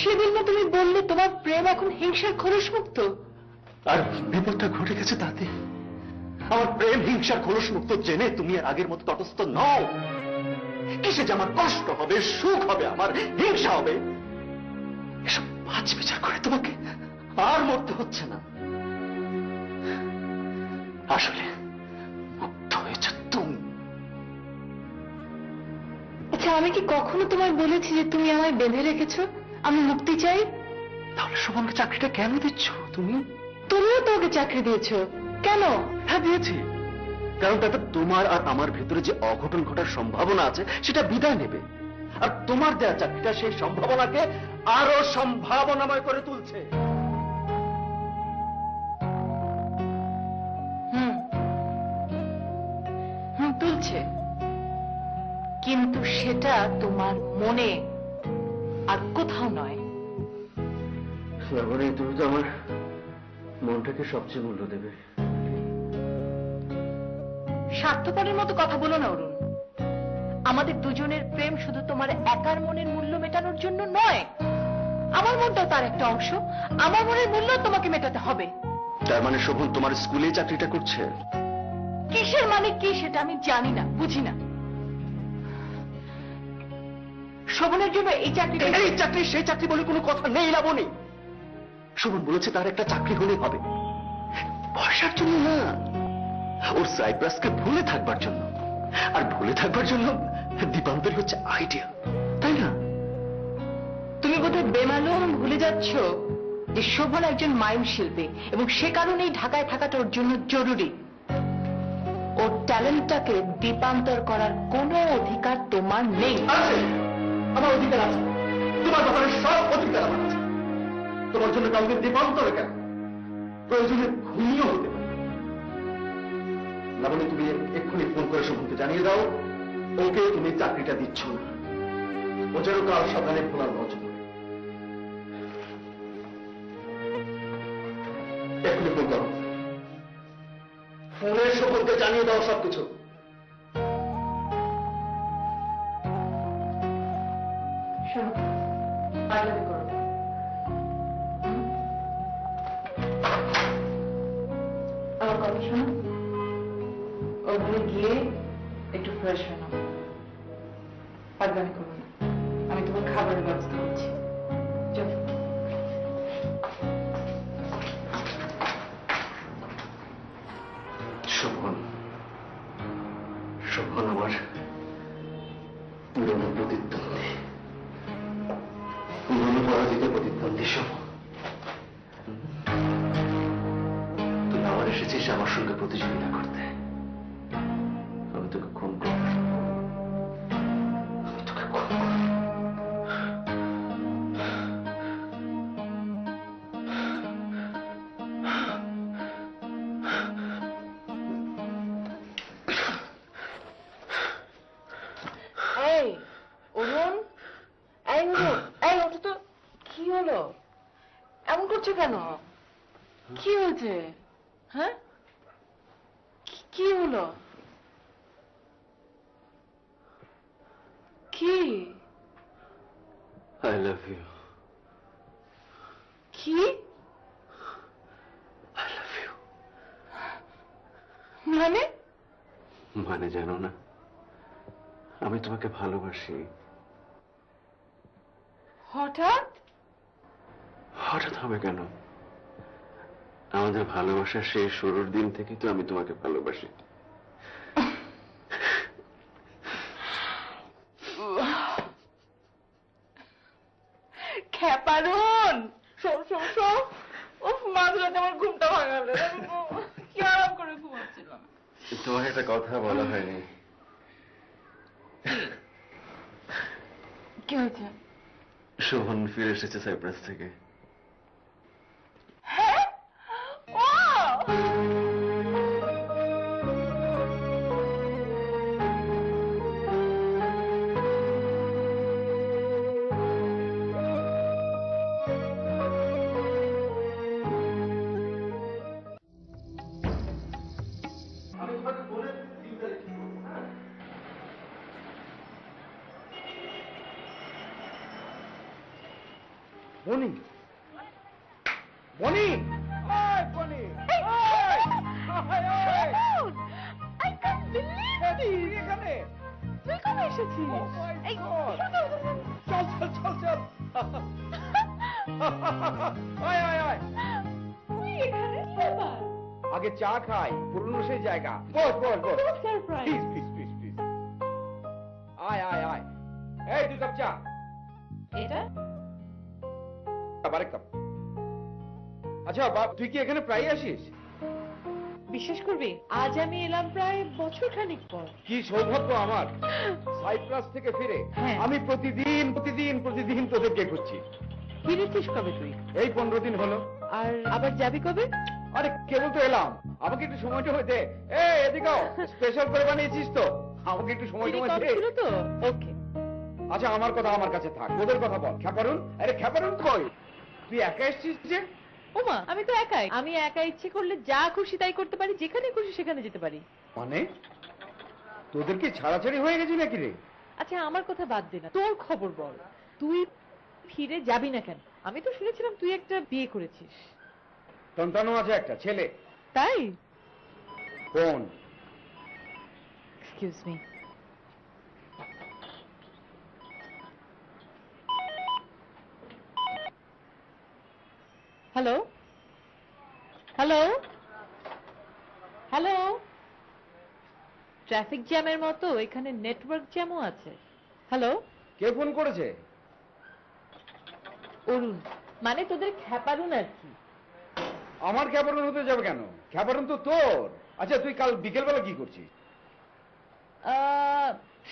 সেদিন না তুমি বললে তোমার প্রেম এখন হিংসার খোলস মুক্ত। আর বিপদটা ঘটে গেছে তাতে। আমার প্রেম হিংসার খোলস মুক্ত জেনে তুমি আর আগের মতো তটস্থ নও। কিসে যে আমার কষ্ট হবে, সুখ হবে, আমার হিংসা হবে, এসব পাঁচ বিচার করে তোমাকে আর মরতে হচ্ছে না। আসলে মুক্ত হয়েছে তুমি। আচ্ছা, আমি কি কখনো তোমায় বলেছি যে তুমি আমায় বেঁধে রেখেছো, আমি মুক্তি চাই? তাহলে শোভনকে চাকরিটা কেন দিচ্ছ তুমি? তুমিও তো ওকে চাকরি দিয়েছো, কেন? হ্যাঁ দিয়েছি, কারণ তাতে তোমার আর আমার ভেতরে যে অঘটন ঘটার সম্ভাবনা আছে সেটা বিদায় নেবে। আর তোমার দেয়া চাকরিটা সেই সম্ভাবনাকে আরো সম্ভাবনাময় করে তুলছে। হুম হুম, তুলছে, কিন্তু সেটা তোমার মনে আর কোথাও নয়। লাবণী, তুমি তো আমার মনটাকে সবচেয়ে মূল্য দেবে। স্বার্থপরের মতো কথা বলো না অরুণ। আমাদের দুজনের প্রেম শুধু তোমার একার মনের মূল্য মেটানোর জন্য নয়, আমার মনটাও তার একটা অংশ। আমার মনের মূল্য তোমাকে মেটাতে হবে। তার মানে শোভন তোমার স্কুলে চাকরিটা করছে? কিসের মানে কি সেটা আমি জানি না, বুঝি না। শোভনের জন্য এই চাকরিটা, এই চাকরি সেই চাকরি বলে কোনো কথা নেই লাবণী। শোভন বলেছে তার একটা চাকরি হলে হবে, পয়সার জন্য না, ওর সাইপ্রাসকে ভুলে থাকবার জন্য। আর ভুলে থাকবার জন্য দীপান্তর হচ্ছে আইডিয়া, তাই না? তুমি বোধহয় বেমালুম ভুলে যাচ্ছ যে শোভন একজন মাইম শিল্পী এবং সে কারণেই ঢাকায় থাকাটা ওর জন্য জরুরি। ওর ট্যালেন্টটাকে দীপান্তর করার কোনো অধিকার তোমার নেই। আছে, আমার অধিকার আছে। তোমার ব্যাপারে সব অধিকার আমার আছে। তোমার জন্য কাউকে দীপান্তরে কেন, প্রয়োজনে ঘুমিয়েও হতে পারে। লাবণী, তুমি এক্ষুনি ফোন করে শোভনকে জানিয়ে দাও ওকে তুমি চাকরিটা দিচ্ছ না। ও যেন কাল সকালে খোলার বছর। ফোনের শোভনকে জানিয়ে দাও সবকিছু। শোনো, পাগলামি করো না। আমার কথা শোনো, ওখানে গিয়ে একটু ফ্রেশ হয়ে নাও। পাগলামি করো না, আমি তোমার খাবারের ব্যবস্থা করছি। চলো। শোভন, শোভন আমার পুরনো প্রতিদ্বন্দ্বী, পুরনো পরাজিত প্রতিদ্বন্দ্বী শোভন। তুই আবার এসেছিস আমার সঙ্গে প্রতিযোগিতা করতে। আমি তোকে খুন করব, আমি তোকে খুন করব। এই অরুণ, এই অরুণ, এই ওঠো তো। কি হলো? এমন করছো কেন? কি হয়েছে? হ্যাঁ, কি হলো? কি? I love you. কি? I love you. মানে? মানে জানো না, আমি তোমাকে ভালোবাসি। হঠাৎ? হঠাৎ হবে কেন? আমাদের ভালোবাসার সেই শুরুর দিন থেকে তো আমি তোমাকে ভালোবাসি। খ্যাপারুন, শোন শোন শোন। উফ, মাঝরাতে আমার ঘুমটা ভাঙালে। কি আরাম করে ঘুমাচ্ছিলাম। তোমাকে একটা কথা বলা হয়নি। কি হয়েছে? শোভন ফিরে এসেছে সাইপ্রাস থেকে। হ্যাঁ? ওয়াও! বনি, বনি, ওই বনি, I can't believe this! এখানে তুই কবে এসেছিস? এই, চল চল চল চল। আয় আয় আয়, তুই এখানে কি ব্যাপার? আগে চা খাই, পুরনো সেই জায়গা। Boss boss boss, surprise. Please please please please. আয় আয় আয়, এই 2 কাপ চা। এটা? আরেক কাপ। আচ্ছা বাপ, তুই কি এখানে প্রায় আসিস? বিশ্বাস করবি, আজ আমি এলাম প্রায় বছর খানিক পর। কি সৌভাগ্য আমার, সাইপ্রাস থেকে ফিরে হ্যাঁ। আমি প্রতিদিন প্রতিদিন প্রতিদিন তোদেরকে খুঁজছি। ফিরেছিস কবে তুই? এই 15 দিন হলো। আর আবার যাবি কবে? আরে কেবল তো এলাম, আমাকে একটু সময়টা দে। এই এদিকেও স্পেশাল করে বানিয়েছিস তো, আমাকে একটু সময় ফিরে টময় কবে দে। ছিল তো? ওকে। আচ্ছা আমার কথা আমার কাছে থাক, তোদের কথা বল। খ্যাপারুন, আরে খ্যাপারুন কই? তুই একা এসেছিস যে? ওমা, আমি তো একাই। আমি একা ইচ্ছে করলে যা খুশি তাই করতে পারি, যেখানে খুশি সেখানে যেতে পারি। মানে তোদের কি ছাড়াছাড়ি হয়ে গেছে নাকি রে? আচ্ছা আমার কথা বাদ দে না, তোর খবর বল। তুই ফিরে যাবি না কেন? আমি তো শুনেছিলাম তুই একটা বিয়ে করেছিস। সন্তানও আছে, একটা ছেলে। তাই? কোন? Excuse me. Hello hello hello. Traffic জ্যামের মতো এখানে নেটওয়ার্ক জ্যামও আছে। হ্যালো, কে ফোন করেছে? অরুণ, মানে তোদের খ্যাপারুন আর কি। আমার খ্যাপারুন হতে যাবে কেন? খ্যাপারুন তো তোর। আচ্ছা তুই কাল বিকেলবেলা কি করছিস?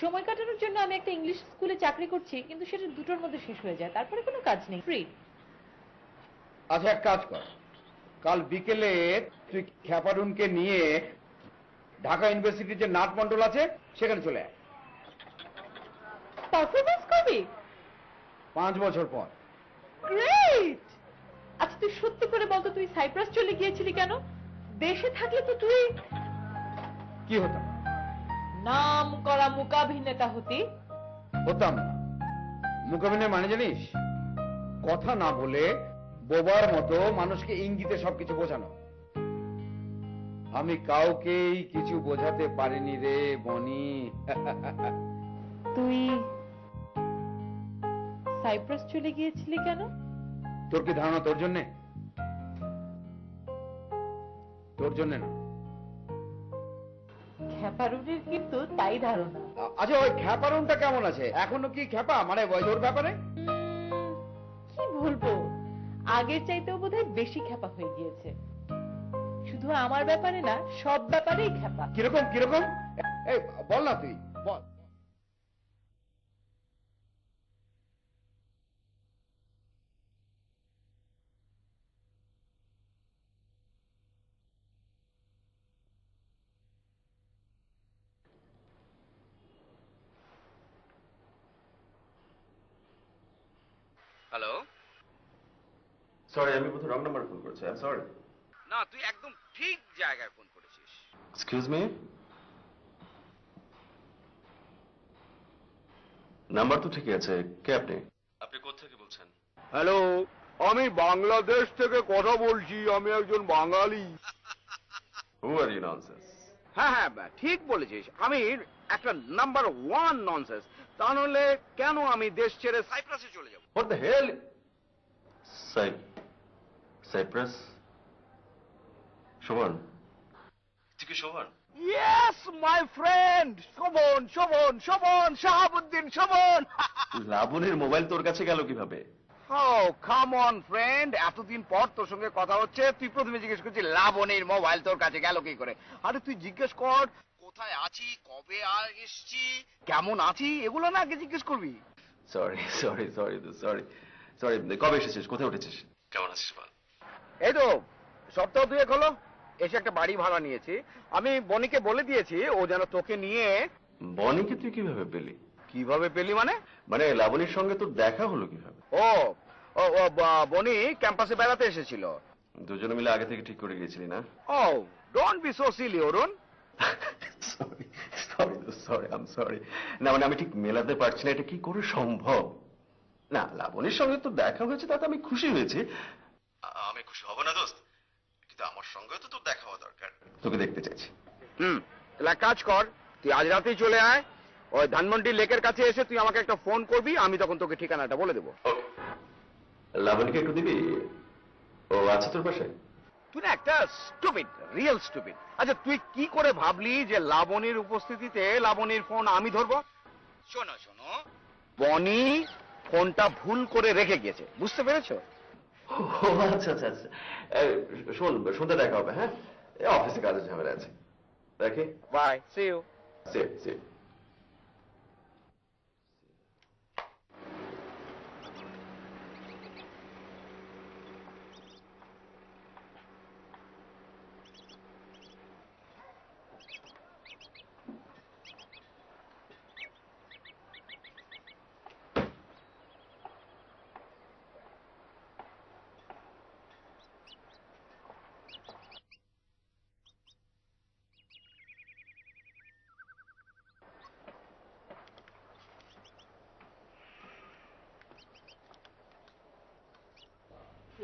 সময় কাটানোর জন্য আমি একটা ইংলিশ স্কুলে চাকরি করছি, কিন্তু সেটা 2টোর মধ্যে শেষ হয়ে যায়, তারপরে কোনো কাজ নেই, ফ্রি। আচ্ছা এক কাজ কর, কাল বিকেলে তুই খ্যাপারুনকে নিয়ে ঢাকা ইউনিভার্সিটির যে নাট মন্ডল আছে সেখানে চলে আয়। পারফরমেন্স করবি? 5 বছর পর। গ্রেট! আচ্ছা তুই সত্যি করে বলতো, তুই সাইপ্রাস চলে গিয়েছিলি কেন? দেশে থাকলে তো তুই কি হতাম? নাম করা মূকাভিনেতা হতি। হতাম না। মুখাভিনয় মানে জানিস? কথা না বলে বোবার মতো মানুষকে ইঙ্গিতে সবকিছু বোঝানো। আমি কাউকেই কিছু বোঝাতে পারিনি রে বনি। তুই সাইপ্রাস চলে গিয়েছিলি কেন? তোর কি ধারণা তোর জন্যে? তোর জন্যে না। খ্যাপারুনের কিন্তু তাই ধারণা। আচ্ছা, ওই খ্যাপারনটা কেমন আছে? এখনো কি খ্যাপা? মানে ওর ব্যাপারে কি বলবো, আগের চাইতেও বোধহয় বেশি খ্যাপা হয়ে গিয়েছে। শুধু আমার ব্যাপারে না, সব ব্যাপারেই খ্যাপা। কিরকম কিরকম? এই বল না, তুই বল। হ্যালো। সরি, আমি বোধহয় রং নাম্বার ফোন করছি। I sorry. না, তুই একদম ঠিক জায়গায় ফোন করেছিস। এক্সকিউজ মি, নাম্বার তো ঠিকই আছে। কে আপনি? আপনি কোত্থেকে বলছেন? হ্যালো, আমি বাংলাদেশ থেকে কথা বলছি। আমি একজন বাঙালি। হু আর ইউ ননসেন্স? হ্যাঁ হ্যাঁ, ঠিক বলেছিস। আমি একটা নাম্বার 1 ননসেন্স। তা নাহলে কেন আমি দেশ ছেড়ে সাইপ্রাসে চলে যাব? What the hell? Cyprus? Shobhan, তুই কি Shobhan? Yes my friend, Shobhan Shobhan Shobhan Shahabuddin Shobhan. লাবণীর মোবাইল তোর কাছে গেল কিভাবে? Oh, come on friend, এতদিন পর তোর সঙ্গে কথা হচ্ছে, তুই প্রথমে জিজ্ঞেস করছিস লাবণীর মোবাইল তোর কাছে গেল কি করে। আরে তুই জিজ্ঞেস কর কোথায় আছি, কবে এসছি, কেমন আছি, এগুলো না আগে জিজ্ঞেস করবি। Sorry sorry sorry sorry sorry. কবে এসেছিস? কোথায় উঠেছিস? কেমন আছিস বল? এই তো সপ্তাহ 2 হলো এসে একটা বাড়ি ভাড়া নিয়েছি। আমি বনিকে বলে দিয়েছি ও যেন তোকে নিয়ে। বনিকে তুই কিভাবে পেলি? কিভাবে পেলি মানে? মানে লাবণীর সঙ্গে তোর দেখা হলো কিভাবে? ও ও ও, বনি ক্যাম্পাসে বেড়াতে এসেছিল। দুজনে মিলে আগে থেকে ঠিক করে গিয়েছিলি না? Oh don't be so silly Arun. Sorry sorry sorry, I am sorry. না মানে আমি ঠিক মেলাতে পারছি না, এটা কি করে সম্ভব? না, লাবণীর সঙ্গে তো দেখা হয়েছে, তাতে আমি খুশি হয়েছি। আমি খুশি হব না দোস্ত, কিন্তু আমার সঙ্গে তো তোর দেখা হওয়া দরকার। তোকে দেখতে চাইছি। তাহলে এক কাজ কর, তুই আজ রাতেই চলে আয়। ওই ধানমন্ডি লেকের কাছে এসে তুই আমাকে একটা ফোন করবি, আমি তখন তোকে ঠিকানাটা বলে দেবো। ওকে, লাবণীকে একটু দিবি? ও আছে তোর পাশে? তুই না একটা স্টুপিড, রিয়েল স্টুপিড। আচ্ছা, তুই কি করে ভাবলি যে লাবণীর উপস্থিতিতে লাবণীর ফোন আমি ধরবো? শোনো শোনো, বনি ফোনটা ভুল করে রেখে গেছে, বুঝতে পেরেছো? ও আচ্ছা আচ্ছা আচ্ছা। শোন, সন্ধ্যা দেখা হবে। হ্যাঁ, অফিসে কাজের ঝামেলা আছে। রাখি। Bye, see you. সে সে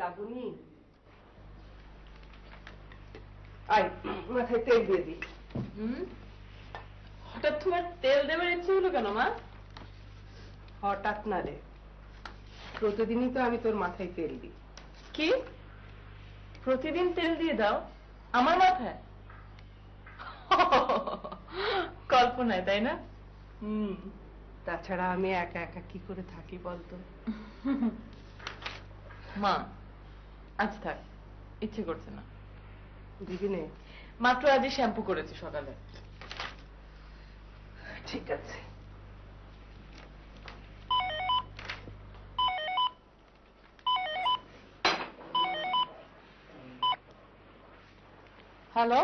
লাবণী, আয় মাথায় তেল দিয়ে দি। হঠাৎ তোমার তেল দেবার ইচ্ছে হলো কেন মা? হঠাৎ না রে, প্রতিদিনই তো আমি তোর মাথায় তেল দিই। কি প্রতিদিন তেল দিয়ে দাও আমার মাথায়? কল্পনায়, তাই না? তাছাড়া আমি একা একা কি করে থাকি বলতো? মা আজ থাক, ইচ্ছে করছে না। দিবি নে? মাত্র আজই শ্যাম্পু করেছি সকালে। ঠিক আছে। হ্যালো,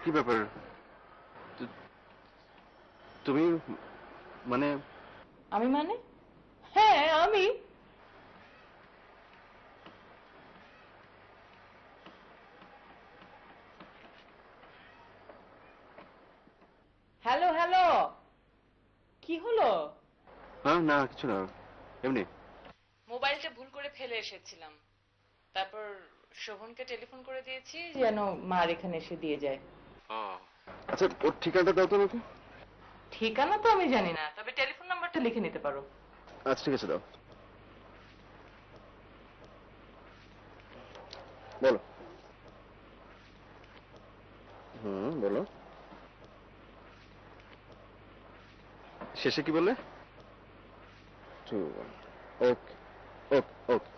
কি ব্যাপার? তুমি মানে? আমি মানে? হ্যাঁ আমি। হ্যালো হ্যালো, কি হলো? হ্যাঁ, না কিছু না, এমনি। মোবাইলটা ভুল করে ফেলে এসেছিলাম, তারপর শোভনকে টেলিফোন করে দিয়েছি যেন মার এখানে এসে দিয়ে যায়। আচ্ছা, ওর ঠিকানাটা দাও তো আমাকে। ঠিকানা তো আমি জানি না, তবে টেলিফোন নাম্বারটা লিখে নিতে পারো। আচ্ছা ঠিক আছে, দাও। বলো। বলো। শেষে কি বললে? 2-1। ওকে ওকে ওকে।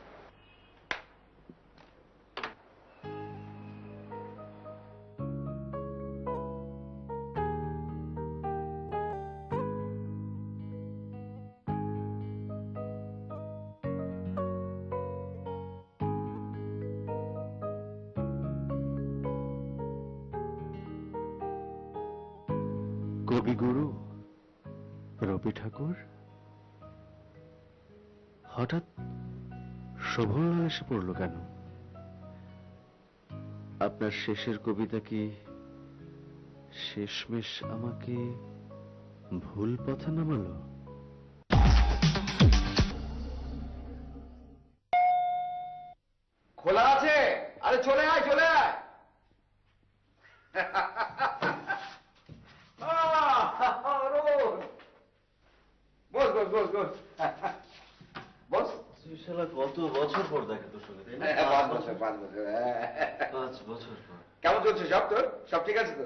কবিগুরু রবি ঠাকুর হঠাৎ শোভন এসে পড়লো কেন? আপনার শেষের কবিতা কি শেষমেশ আমাকে ভুল পথে নামালো? খোলা আছে, আরে চলে আয় চলে আয়। বস বস বস বস বস। তুই শালা কত বছর পর দেখা তোর সঙ্গে, তাই না? 5 বছর 5 বছর। 5 বছর পর। কেমন চলছে সব তোর? সব ঠিক আছে তো?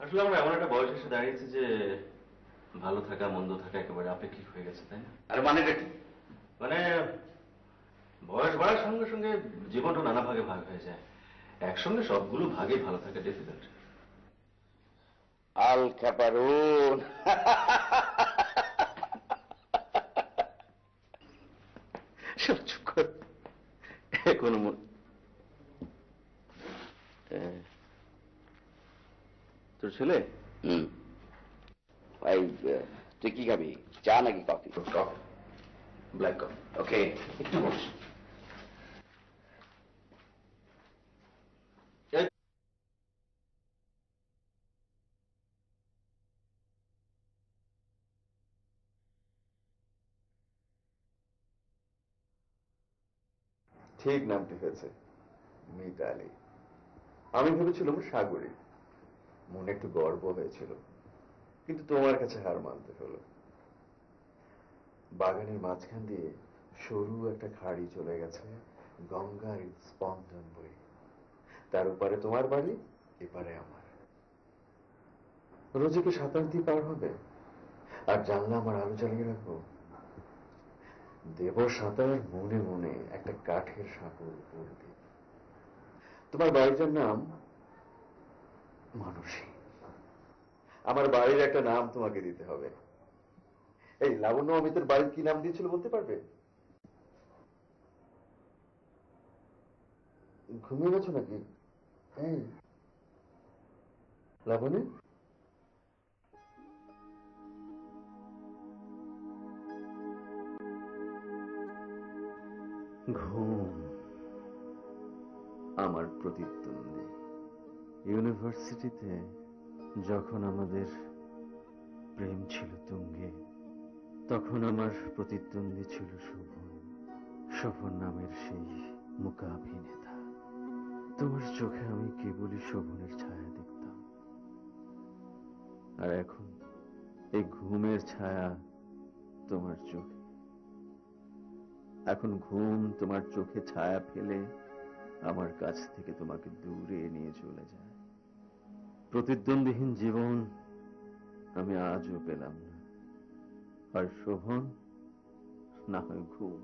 আসলে আমরা এমন একটা বয়স এসে দাঁড়িয়েছি যে ভালো থাকা মন্দ থাকা একেবারে আপেক্ষিক হয়ে গেছে, তাই না? আরে মানেটা কি? মানে বয়স বাড়ার সঙ্গে সঙ্গে জীবনটা নানা ভাগে ভাগ হয়ে যায়, একসঙ্গে সবগুলো ভাগে ভালো থাকা ডিফিকাল্ট। আল ক্যাপারুন। চুপ কর। এখনো তোর ছেলে? ভাই, তুই কি খাবি, চা নাকি coffee? Coffee, black coffee. Okay, একটু বস। ঠিক নামটি হয়েছে, মিতালি। আমি ভেবেছিলাম সাগরী। মনে একটু গর্ব হয়েছিল, কিন্তু তোমার কাছে হার মানতে হলো। বাগানের মাঝখান দিয়ে সরু একটা খাড়ি চলে গেছে গঙ্গার স্পন্দন বই। তার উপরে তোমার বাড়ি, এপারে আমার। রোজে কি সাঁতার দিয়ে পার হবে? আর জানলা আমার আলো জ্বালিয়ে রাখবো? দেব সাঁতার মনে মনে একটা কাঠের সাঁকোর উপর দিয়ে। তোমার বাড়িটার নাম মানসী। আমার বাড়ির একটা নাম তোমাকে দিতে হবে। এই লাবণ্য অমিতের বাড়ির কি নাম দিয়েছিল বলতে পারবে? ঘুমিয়ে গেছো নাকি? এই লাবণ্য, ঘুম আমার প্রতিদ্বন্দ্বী। ইউনিভার্সিটিতে যখন আমাদের প্রেম ছিল তুঙ্গে, তখন আমার প্রতিদ্বন্দ্বী ছিল শোভন। শোভন নামের সেই মূকাভিনেতা। তোমার চোখে আমি কেবলই শোভনের ছায়া দেখতাম। আর এখন এই ঘুমের ছায়া তোমার চোখে। এখন ঘুম তোমার চোখে ছায়া ফেলে আমার কাছ থেকে তোমাকে দূরে নিয়ে চলে যায়। প্রতিদ্বন্দ্বীহীন জীবন আমি আজও পেলাম না। আর শোভন, না হয় ঘুম।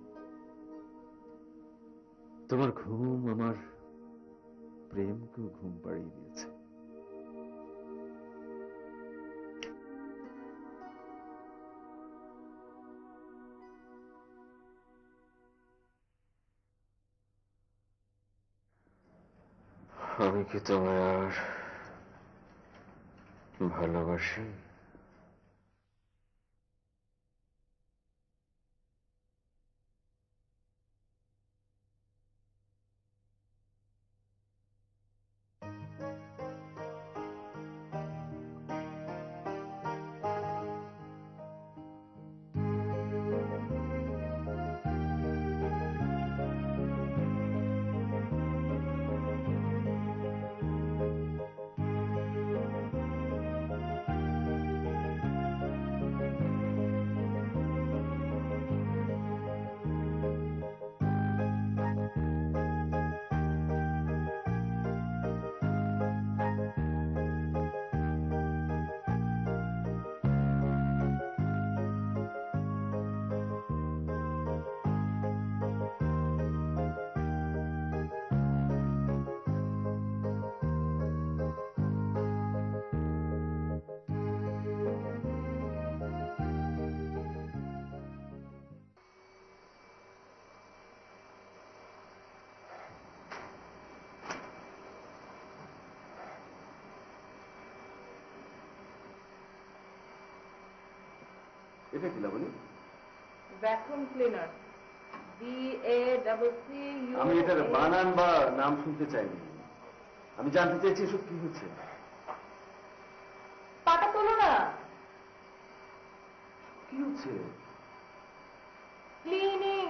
তোমার ঘুম আমার প্রেমকেও ঘুম পাড়িয়ে দিয়েছে। আমি কি তোমায় আর ভালোবাসি? এটা কি লাবণী? Vacuum cleaner, VACCU। আমি এটার বানান বা নাম শুনতে চাইনি, আমি জানতে চাইছি এসব কি হচ্ছে। পাটা তোলো না। কি হচ্ছে? ক্লিনিং।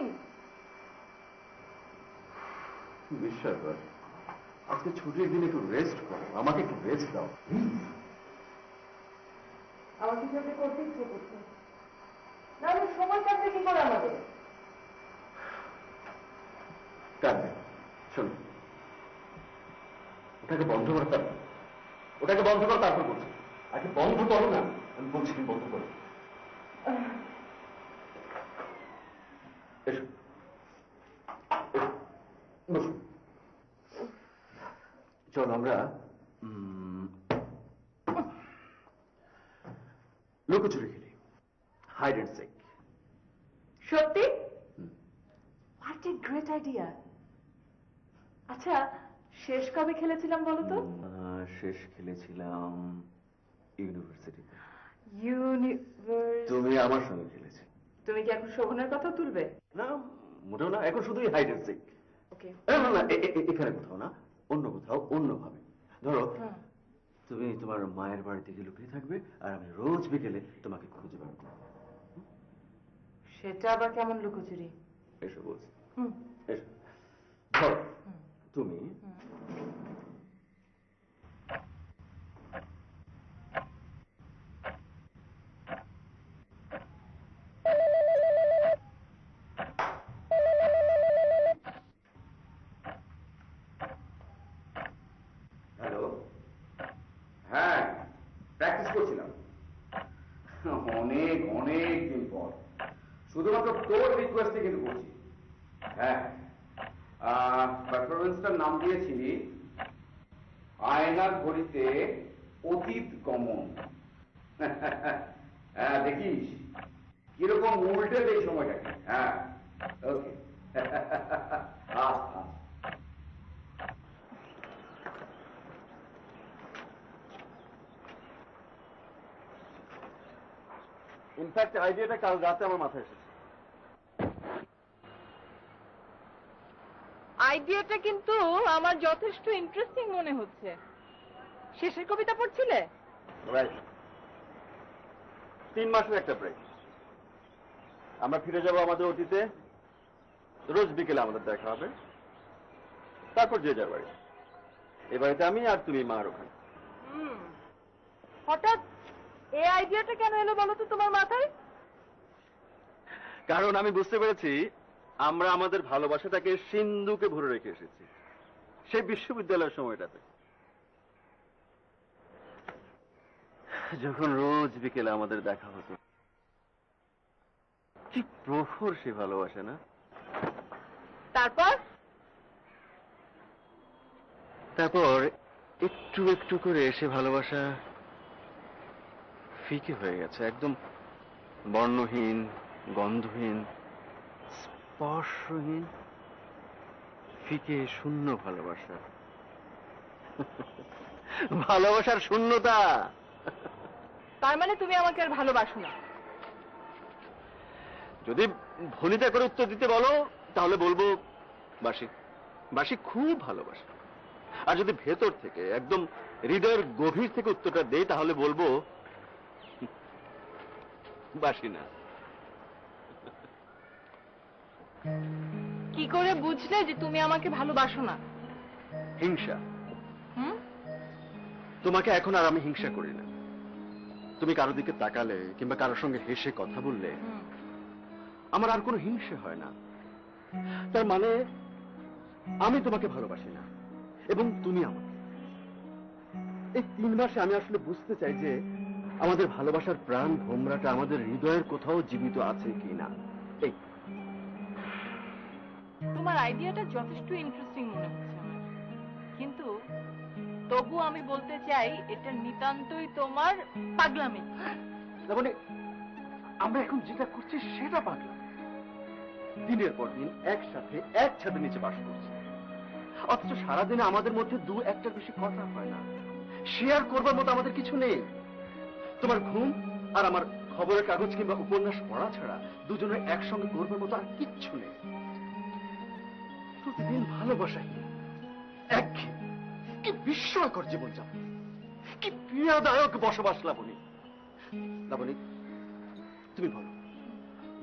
বিশ্বাস কর, আজকে ছুটির দিন একটু রেস্ট করো, আমাকে একটু রেস্ট দাও। আমার কিছু একটা করতে ইচ্ছে করছে, নাহলে সময় কাটবে কি করে আমাদের? কাঁদবে, শোনো, ওটাকে বন্ধ করো, ওটাকে বন্ধ করো, তারপর বলছি। আগে বন্ধ করো না, আমি বলছি বন্ধ করো। এসো, বসো। চলো আমরা লুকোচুরি খেলি, হাইড এন্ড সিক। সত্যি? What a great idea. আচ্ছা, শেষ কবে খেলেছিলাম বলো তো? শেষ খেলেছিলাম ইউনিভার্সিটিতে। ইউনিভার্স। তুমি আমার সঙ্গে খেলেছি। তুমি কি এখন শোভনের কথা তুলবে? না, মোটেও না, এখন শুধুই হাইড এন্ড সিক। ওকে। না না, এখানে কোথাও না, অন্য কোথাও, অন্যভাবে। ধরো তুমি তোমার মায়ের বাড়ি থেকে লুকিয়ে থাকবে, আর আমি রোজ বিকেলে তোমাকে খুঁজে বের করবো। সেটা আবার কেমন লুকোচুরি? এসো বলছি, এসো। ধরো তুমি হ্যালো, হ্যাঁ প্র্যাকটিস করছিলাম অনেক অনেক দিন পর, শুধুমাত্র তোর রিকোয়েস্টে কিন্তু করছি। হ্যাঁ, পারফরমেন্সটার নাম দিয়েছিলি আয়নার ঘড়িতে অতীত গমন। হ্যাঁ, দেখিস কিরকম উল্টে দেই সময়টাকে। হ্যাঁ, ওকে। আচ্ছা। ইনফ্যাক্ট আইডিয়াটা কাল রাতে আমার মাথায় এসেছে। আইডিয়াটা কিন্তু আমার যথেষ্ট ইন্টারেস্টিং মনে হচ্ছে। শেষের কবিতা পড়ছিলে? রাইট, 3 মাসের একটা ব্রেক, আমরা ফিরে যাব আমাদের অতীতে, রোজ বিকেলে আমাদের দেখা হবে, তারপর যে যার বাড়ি। এ বাড়িতে আমি আর তুমি মার ওখানে। হঠাৎ এই আইডিয়াটা কেন এলো বলো তো তোমার মাথায়? কারণ আমি বুঝতে পেরেছি আমরা আমাদের ভালোবাসাটাকে সিন্ধুকে ভরে রেখে এসেছি সেই বিশ্ববিদ্যালয়ের সময়টাতে, যখন রোজ বিকেলে আমাদের দেখা হতো। কি প্রখর সে ভালোবাসা না? তারপর তারপর একটু একটু করে সে ভালোবাসা ফিকে হয়ে গেছে, একদম বর্ণহীন, গন্ধহীন, স্পর্শহীন, ফিকে শূন্য ভালোবাসা। ভালোবাসার শূন্যতা। তার মানে তুমি আমাকে আর ভালোবাসো না? যদি ভনিতা করে উত্তর দিতে বলো তাহলে বলবো বাসি, বাসি, খুব ভালোবাসি। আর যদি ভেতর থেকে একদম হৃদয়ের গভীর থেকে উত্তরটা দেই তাহলে বলবো বাসি না। কি করে বুঝলে যে তুমি আমাকে ভালোবাসো না? হিংসা। তোমাকে এখন আর আমি হিংসা করি না। তুমি কারো দিকে তাকালে কিংবা কারোর সঙ্গে হেসে কথা বললে আমার আর কোনো হিংসা হয় না। তার মানে আমি তোমাকে ভালোবাসি না এবং তুমি আমাকে। এই 3 মাসে আমি আসলে বুঝতে চাই যে আমাদের ভালোবাসার প্রাণ ভোমরাটা আমাদের হৃদয়ের কোথাও জীবিত আছে কিনা। এই তোমার আইডিয়াটা যথেষ্ট ইন্টারেস্টিং মনে হচ্ছে আমার, কিন্তু তবু আমি বলতে চাই এটা নিতান্তই তোমার পাগলামি। মানে আমরা এখন যেটা করছি সেটা পাগলা। দিনের পর দিন একসাথে এক ছাদের নিচে বাস করছি, অথচ সারাদিনে আমাদের মধ্যে 2-1টার বেশি কথা হয় না। শেয়ার করবার মতো আমাদের কিছু নেই। তোমার ঘুম আর আমার খবরের কাগজ কিংবা উপন্যাস পড়া ছাড়া দুজনের একসঙ্গে করবার মতো আর কিচ্ছু নেই। প্রতিদিন ভালোবাসাই একঘেয়ে, কি বিস্ময়কর জীবনযাপন, কি পীড়াদায়ক বসবাস। লাবণী, লাবণী তুমি বলো,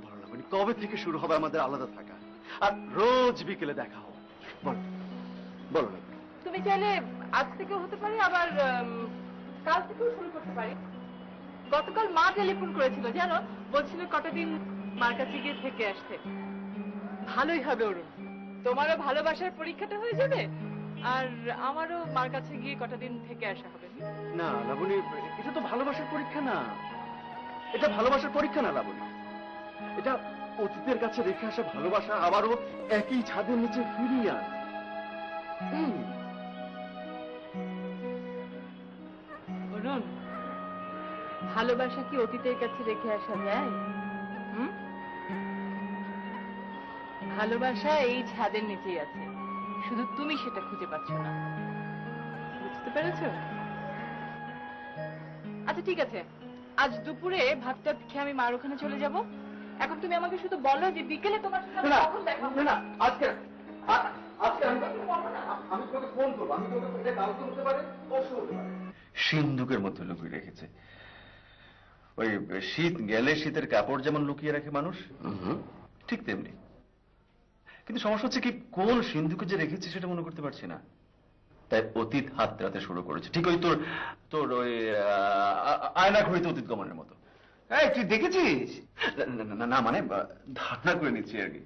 বলো লাবণী, কবে থেকে শুরু হবে আমাদের আলাদা থাকা আর রোজ বিকেলে দেখা হবে? বলো বলো লাবণী। তুমি চাইলে আজ থেকেও হতে পারে, আবার কাল থেকেও শুরু করতে পারি। গতকাল মা টেলিফোন করেছিল, জানো, বলছিল কটা দিন মার কাছে গিয়ে থেকে আসতে। ভালোই হবে অরুণ, তোমারও ভালোবাসার পরীক্ষাটা হয়ে যাবে, আর আমারও মার কাছে গিয়ে কটা দিন থেকে আসা হবে। না লাবণী, এটা তো ভালোবাসার পরীক্ষা না, এটা ভালোবাসার পরীক্ষা না লাবণী, এটা অতীতের কাছে রেখে আসা ভালোবাসা আবারও একই ছাদের নিচে ফিরিয়ে আন। অরুণ, ভালোবাসা কি অতীতের কাছে রেখে আসা যায়? হুম? ভালোবাসা এই ছাদের নিচেই আছে, শুধু তুমি সেটা খুঁজে পাচ্ছ না। বুঝতে পেরেছো? আচ্ছা ঠিক আছে, আজ দুপুরে ভাতটা খেয়ে আমি মার ওখানে চলে যাব। এখন তুমি আমাকে শুধু বলো যে বিকেলে তোমার সাথে কখন দেখা হবে। না, আজকে আজকে আমি তোকে ফোন করবো, আমি তোকে এটা কালকে হতে পারে, পরশু হতে পারে। সিন্ধুকের মধ্যে লুকিয়ে রেখেছে। ওই শীত গেলে শীতের কাপড় যেমন লুকিয়ে রাখে মানুষ, ঠিক তেমনি। কিন্তু সমস্যা হচ্ছে কি, কোন সিন্ধুকে যে রেখেছে সেটা মনে করতে পারছি না। তাই অতীত হাতড়াতে শুরু করেছে, ঠিক ওই তোর তোর ওই আয়না ঘড়িতে অতীত গমনের মতো। এই তুই দেখেছিস? না মানে ধারণা করে নিচ্ছি আর কি।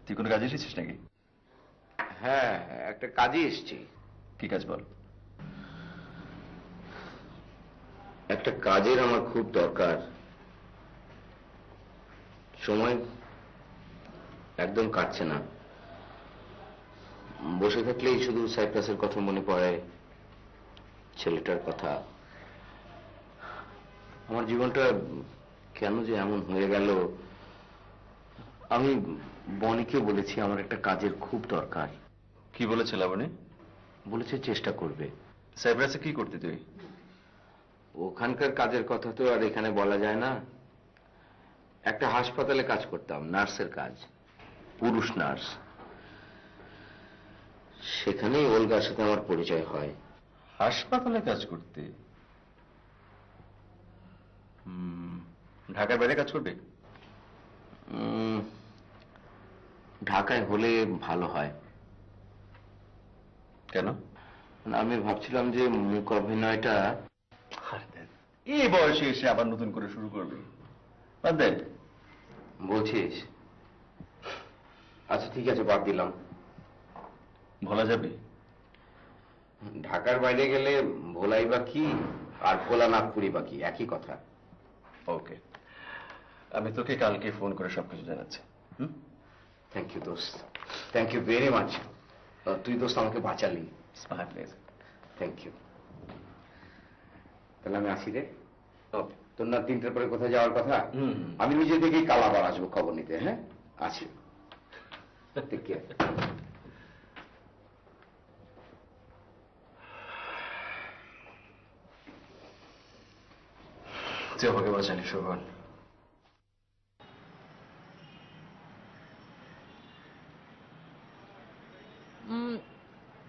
তুই কোনো কাজে এসেছিস নাকি? হ্যাঁ, একটা কাজে এসেছি। কি কাজ বল? একটা কাজের আমার খুব দরকার, সময় একদম কাটছে না। বসে থাকলেই শুধু সাইপ্রাসের কথা মনে পড়ে, ছেলেটার কথা। আমার জীবনটা কেন যে এমন হয়ে গেল। আমি বনিকে বলেছি আমার একটা কাজের খুব দরকার। কি বলেছে লাবণী? বলেছে চেষ্টা করবে। সাইপ্রাসে কি করতে তুই? ওখানকার কাজের কথা তো আর এখানে বলা যায় না। একটা হাসপাতালে কাজ করতাম, নার্সের কাজ, পুরুষ নার্স। সেখানেই ওলগার সাথে আমার পরিচয় হয়। হাসপাতালে কাজ করতে? ঢাকার বাইরে কাজ করবে? ঢাকায় হলে ভালো হয়। কেন? আমি ভাবছিলাম যে মুখ অভিনয়টা। এই বয়সে এসে আবার নতুন করে শুরু করবে? বাদ দে। বলছিস? আচ্ছা ঠিক আছে, বাদ দিলাম। ভোলা যাবে? ঢাকার বাইরে গেলে ভোলাই বা কি আর ভোলা নাগপুরি বা কি, একই কথা। ওকে, আমি তোকে কালকে ফোন করে সবকিছু জানাচ্ছি। থ্যাংক ইউ দোস্ত, থ্যাংক ইউ ভেরি মাচ। তুই দোস্ত আমাকে বাঁচালি। Thank you. তাহলে আমি আসি রে। ওকে। তোর না 3টার পরে কোথায় যাওয়ার কথা? আমি নিজে থেকেই কাল আবার আসবো খবর নিতে। হ্যাঁ, আসি। Take care. তুই আমাকে বাঁচালি শোভন।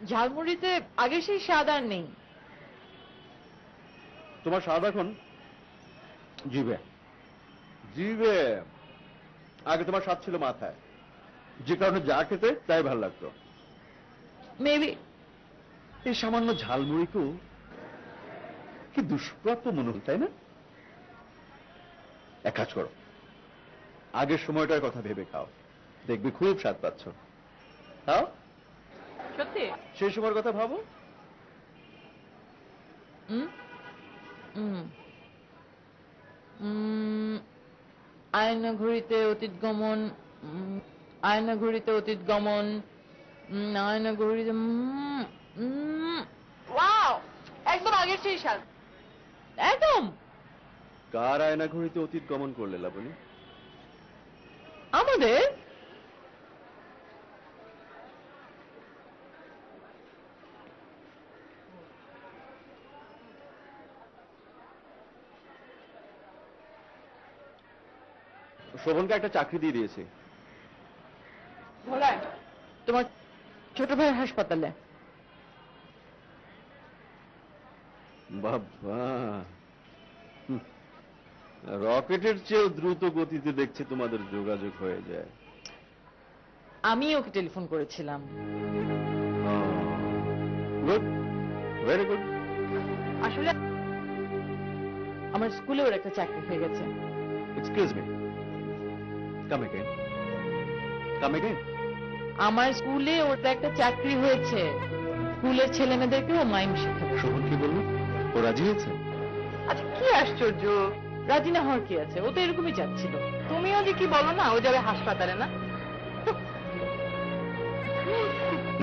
ঝালমুড়িতে আগে সেই স্বাদ আর নেই। তোমার স্বাদ এখন জিভে, জিভে। আগে তোমার স্বাদ ছিল মাথায়, যে কারণে যা খেতে তাই ভালো লাগতো। মেবি এই সামান্য ঝালমুড়িকেও কি দুষ্প্রাপ্য মনে হল, তাই না? এক কাজ করো, আগের সময়টার কথা ভেবে খাও, দেখবে খুব স্বাদ পাচ্ছ। খাও। সত্যি? সেই সময়ের কথা ভাবো। আয়না ঘড়িতে অতীত গমন, আয়না ঘড়িতে অতীত গমন, আয়না ঘড়িতে। ওয়াও, একদম আগের সেই স্বাদ, একদম। কার আয়না ঘড়িতে অতীত গমন করলে লাবণী? আমাদের। শোভনকে একটা চাকরি দিয়ে দিয়েছে। ভোলায় তোমার ছোট ভাইয়ের হাসপাতালে। বাবা, রকেটের চেয়েও দ্রুত গতিতে দেখছে তোমাদের যোগাযোগ হয়ে যায়। আমি ওকে টেলিফোন করেছিলাম। Good, very good. আসলে আমার স্কুলে ওর একটা চাকরি হয়ে গেছে। Excuse me, come again, come again. আমার স্কুলে ওর তো একটা চাকরি হয়েছে, স্কুলের ছেলে মেয়েদেরকে ও মাইম শেখাবে। শোভন কি বললো? ও রাজি হয়েছে? আচ্ছা কি আশ্চর্য, রাজি না হওয়ার কি আছে, ও তো এরকমই চাচ্ছিল। তুমিও যে কি বলো না, ও যাবে হাসপাতালে না?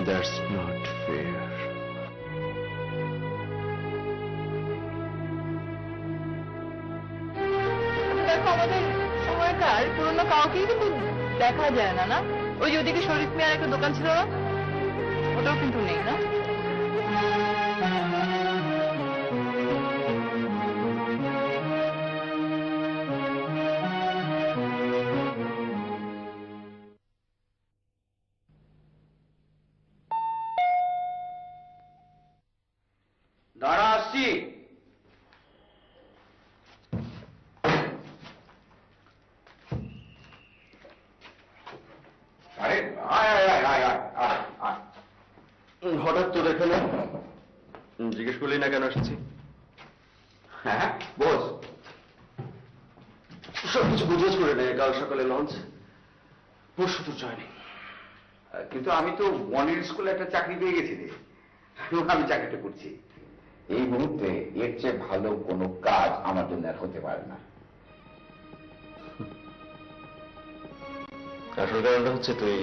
That's not fair. দেখো আমাদের সময়কার পুরোনো কাউকেই কিন্তু দেখা যায় না, না? ওই যে ওদিকে শরীফ মিয়ার একটা দোকান ছিল না, ওটাও কিন্তু নেই, না? দাঁড়া, আসছি। আরে আয় আয় আয় আয় আয় আয় আয়। হঠাৎ তোর এখানে, জিজ্ঞেস করলি না কেন এসেছি? হ্যাঁ বস। সবকিছু বুঝেছ করে নে, কাল সকালে লঞ্চ, পরশু তোর জয়নিং। কিন্তু আমি তো বনির স্কুলে একটা চাকরি পেয়ে গেছি রে, এবং আমি চাকরিটা করছি। এই মুহূর্তে এর চেয়ে ভালো কোনো কাজ আমার জন্য আর হতে পারে না। আসল কারণটা হচ্ছে তুই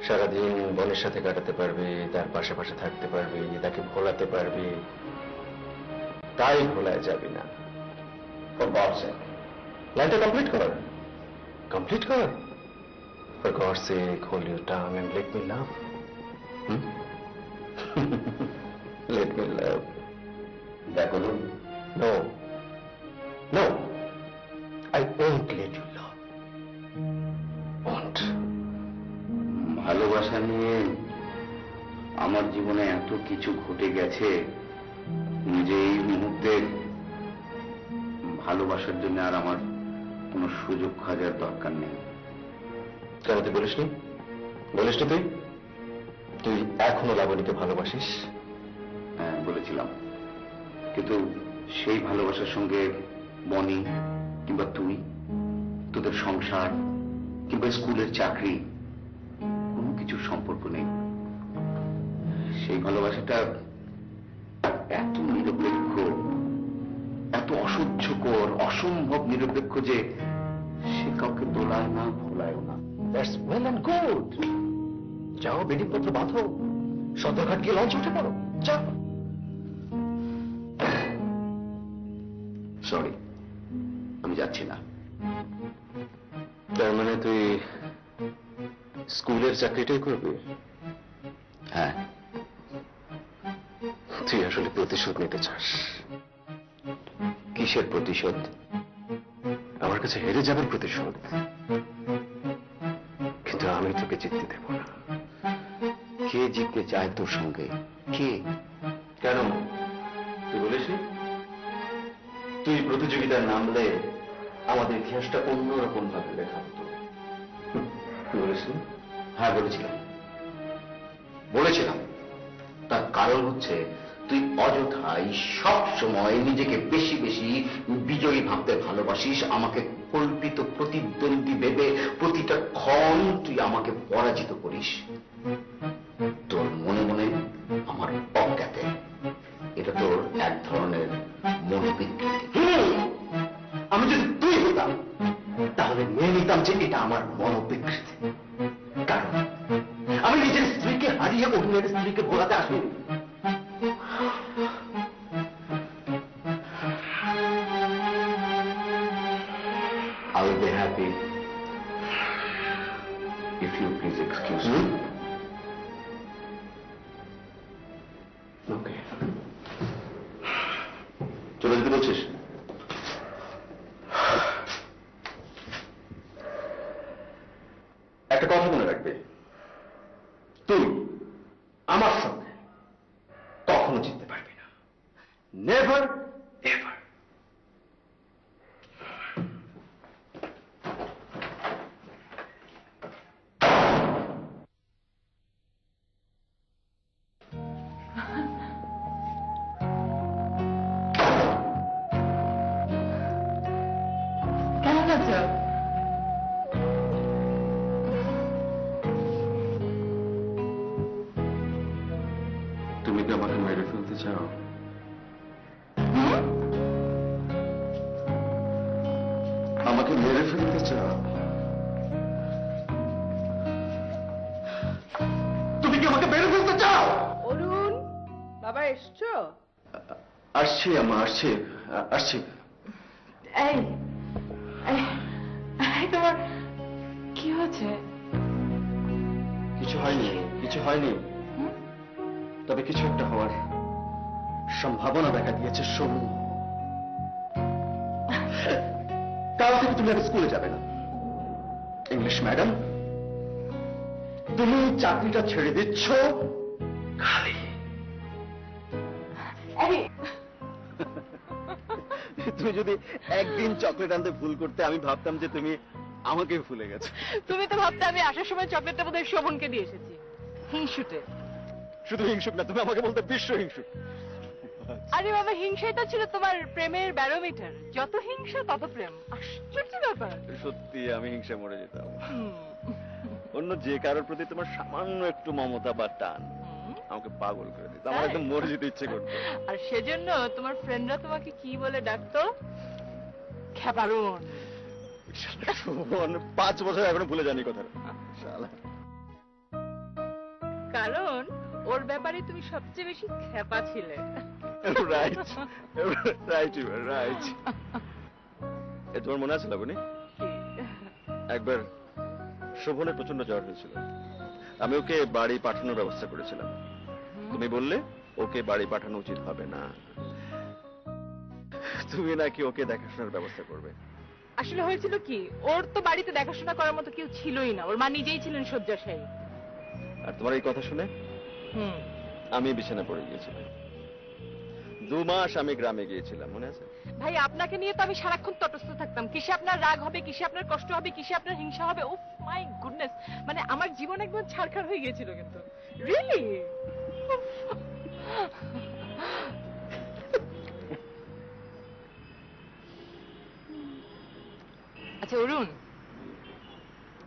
সারাদিন বোনের সাথে কাটাতে পারবি, তার পাশে পাশে থাকতে পারবি, তাকে ভোলাতে পারবি, তাই ভোলায় যাবি না। ফর গডস সেক, লাইনটা কমপ্লিট কর, কমপ্লিট কর। For God's sake, hold your tongue and let me love. Let me love. দেখো no, no, I won't let you love. Won't. ভালোবাসা নিয়ে আমার জীবনে এত কিছু ঘটে গেছে যে এই মুহূর্তে ভালোবাসার জন্য আর আমার কোনো সুযোগ খোঁজার দরকার নেই। কেন তুই বলিসনি? বলিসনি তুই? তুই এখনো লাবণীকে ভালোবাসিস? হ্যাঁ বলেছিলাম, কিন্তু সেই ভালোবাসার সঙ্গে বনি কিংবা তুই, তোদের সংসার কিংবা স্কুলের চাকরি, কোনো কিছুর সম্পর্ক নেই। সেই ভালোবাসাটা এত নিরপেক্ষ, এত অসহ্যকর, অসম্ভব নিরপেক্ষ যে সে কাউকে দোলায় না, ভোলায়ও না। That's well and good. যাও, বেডিং পত্র বাঁধো, সদরঘাট গিয়ে লঞ্চ উঠে পড়ো, যাও। সরি, আমি যাচ্ছি না। তার মানে তুই স্কুলের চাকরিটাই করবি? হ্যাঁ, তুই আসলে প্রতিশোধ নিতে চাস। কিসের প্রতিশোধ? আমার কাছে হেরে যাবার প্রতিশোধ। কিন্তু আমি তোকে জিততে দেব না। কে জিততে চায় তোর সঙ্গে? কে? কেন তুই বলিসনি তুই প্রতিযোগিতায় নামলে আমাদের ইতিহাসটা অন্যরকম ভাবে লেখা হতো? তুই বলিসনি? হ্যাঁ বলেছিলাম, বলেছিলাম। তার কারণ হচ্ছে তুই অযথাই সব সময় নিজেকে বেশি বেশি বিজয়ী ভাবতে ভালোবাসিস, আমাকে কল্পিত প্রতিদ্বন্দ্বী ভেবে প্রতিটা ক্ষণ তুই আমাকে পরাজিত করিস তোর মনে মনে আমার অজ্ঞাতে। এটা তোর এক ধরনের মনোবিকৃতি। আমি যদি তুই হতাম তাহলে মেনে নিতাম যে এটা আমার মনোবিকৃতি। কারণ আমি নিজের স্ত্রীকে হারিয়ে অন্যের স্ত্রীকে ভোলাতে আসিনি। I will be happy if you please excuse me. ওকে, চলে যেতে বলছিস? কখনো জিততে পারবি না। Never ever. কেমন আছো? তুমি কি আমাকে মেরে ফেলতে চাও? আমাকে মেরে ফেলতে চাও? তুমি কি আমাকে মেরে ফেলতে চাও? অরুণ, বাবা এসছো? আসছি আমা, আসছি আসছি। এই এই, এই, তোমার কি হয়েছে? কিছু হয়নি, কিছু হয়নি, তবে কিছু একটা হওয়ার সম্ভাবনা দেখা দিয়েছে। শোনো, কাল থেকে তুমি আর স্কুলে যাবে না। ইংলিশ ম্যাডাম, তুমি চাকরিটা ছেড়ে দিচ্ছ খালি। এই, তুমি যদি একদিন চকলেট আনতে ভুল করতে, আমি ভাবতাম যে তুমি আমাকে ভুলে গেছো। তুমি তো ভাবতে আমি আসার সময় চকলেটটা বোধহয় শোভনকে দিয়ে এসেছি। হিংসুটে। শুধু হিংসুক না, তুমি আমাকে বলতে বিশ্ব হিংসুক। আরে বাবা, হিংসাই তো ছিল তোমার প্রেমের ব্যারোমিটার। যত হিংসা তত প্রেম। আশ্চর্য ব্যাপার। সত্যি আমি হিংসা মরে যেতাম। হুম। অন্য যে কারোর প্রতি তোমার সামান্য একটু মমতা বা টান আমাকে পাগল করে দিত, আমার একদম মরে যেতে ইচ্ছে করতো। আর সেজন্য তোমার ফ্রেন্ডরা তোমাকে কি বলে ডাকতো? খেপারুন। শোভন 5 বছর এখনো ভুলে জানি কথা। কারণ ওর ব্যাপারে তুমি সবচেয়ে বেশি খেপা ছিলে। Right right right. তোমার মনে আছে লাবণী, একবার শোভনের প্রচন্ড জ্বর হয়েছিল, আমি ওকে বাড়ি পাঠানোর ব্যবস্থা করেছিলাম। তুমি বললে ওকে বাড়ি পাঠানো উচিত হবে না, তুমি নাকি ওকে দেখাশোনার ব্যবস্থা করবে। আসলে হয়েছিল কি, ওর তো বাড়িতে দেখাশোনা করার মতো কেউ ছিলই না। ওর মা নিজেই ছিলেন শয্যাশায়ী। আর তোমার এই কথা শুনে আমি বিছানা পড়ে গিয়েছিলাম। 2 মাস আমি গ্রামে গিয়েছিলাম, মনে আছে? ভাই, আপনাকে নিয়ে তো আমি সারাক্ষণ তটস্থ থাকতাম। কিসে আপনার রাগ হবে, কিসে আপনার কষ্ট হবে, কিসে আপনার হিংসা হবে। উফ মাই গুডনেস, মানে আমার জীবন একদম ছারখার হয়ে গিয়েছিল। কিন্তু রিয়েলি আচ্ছা অরুণ,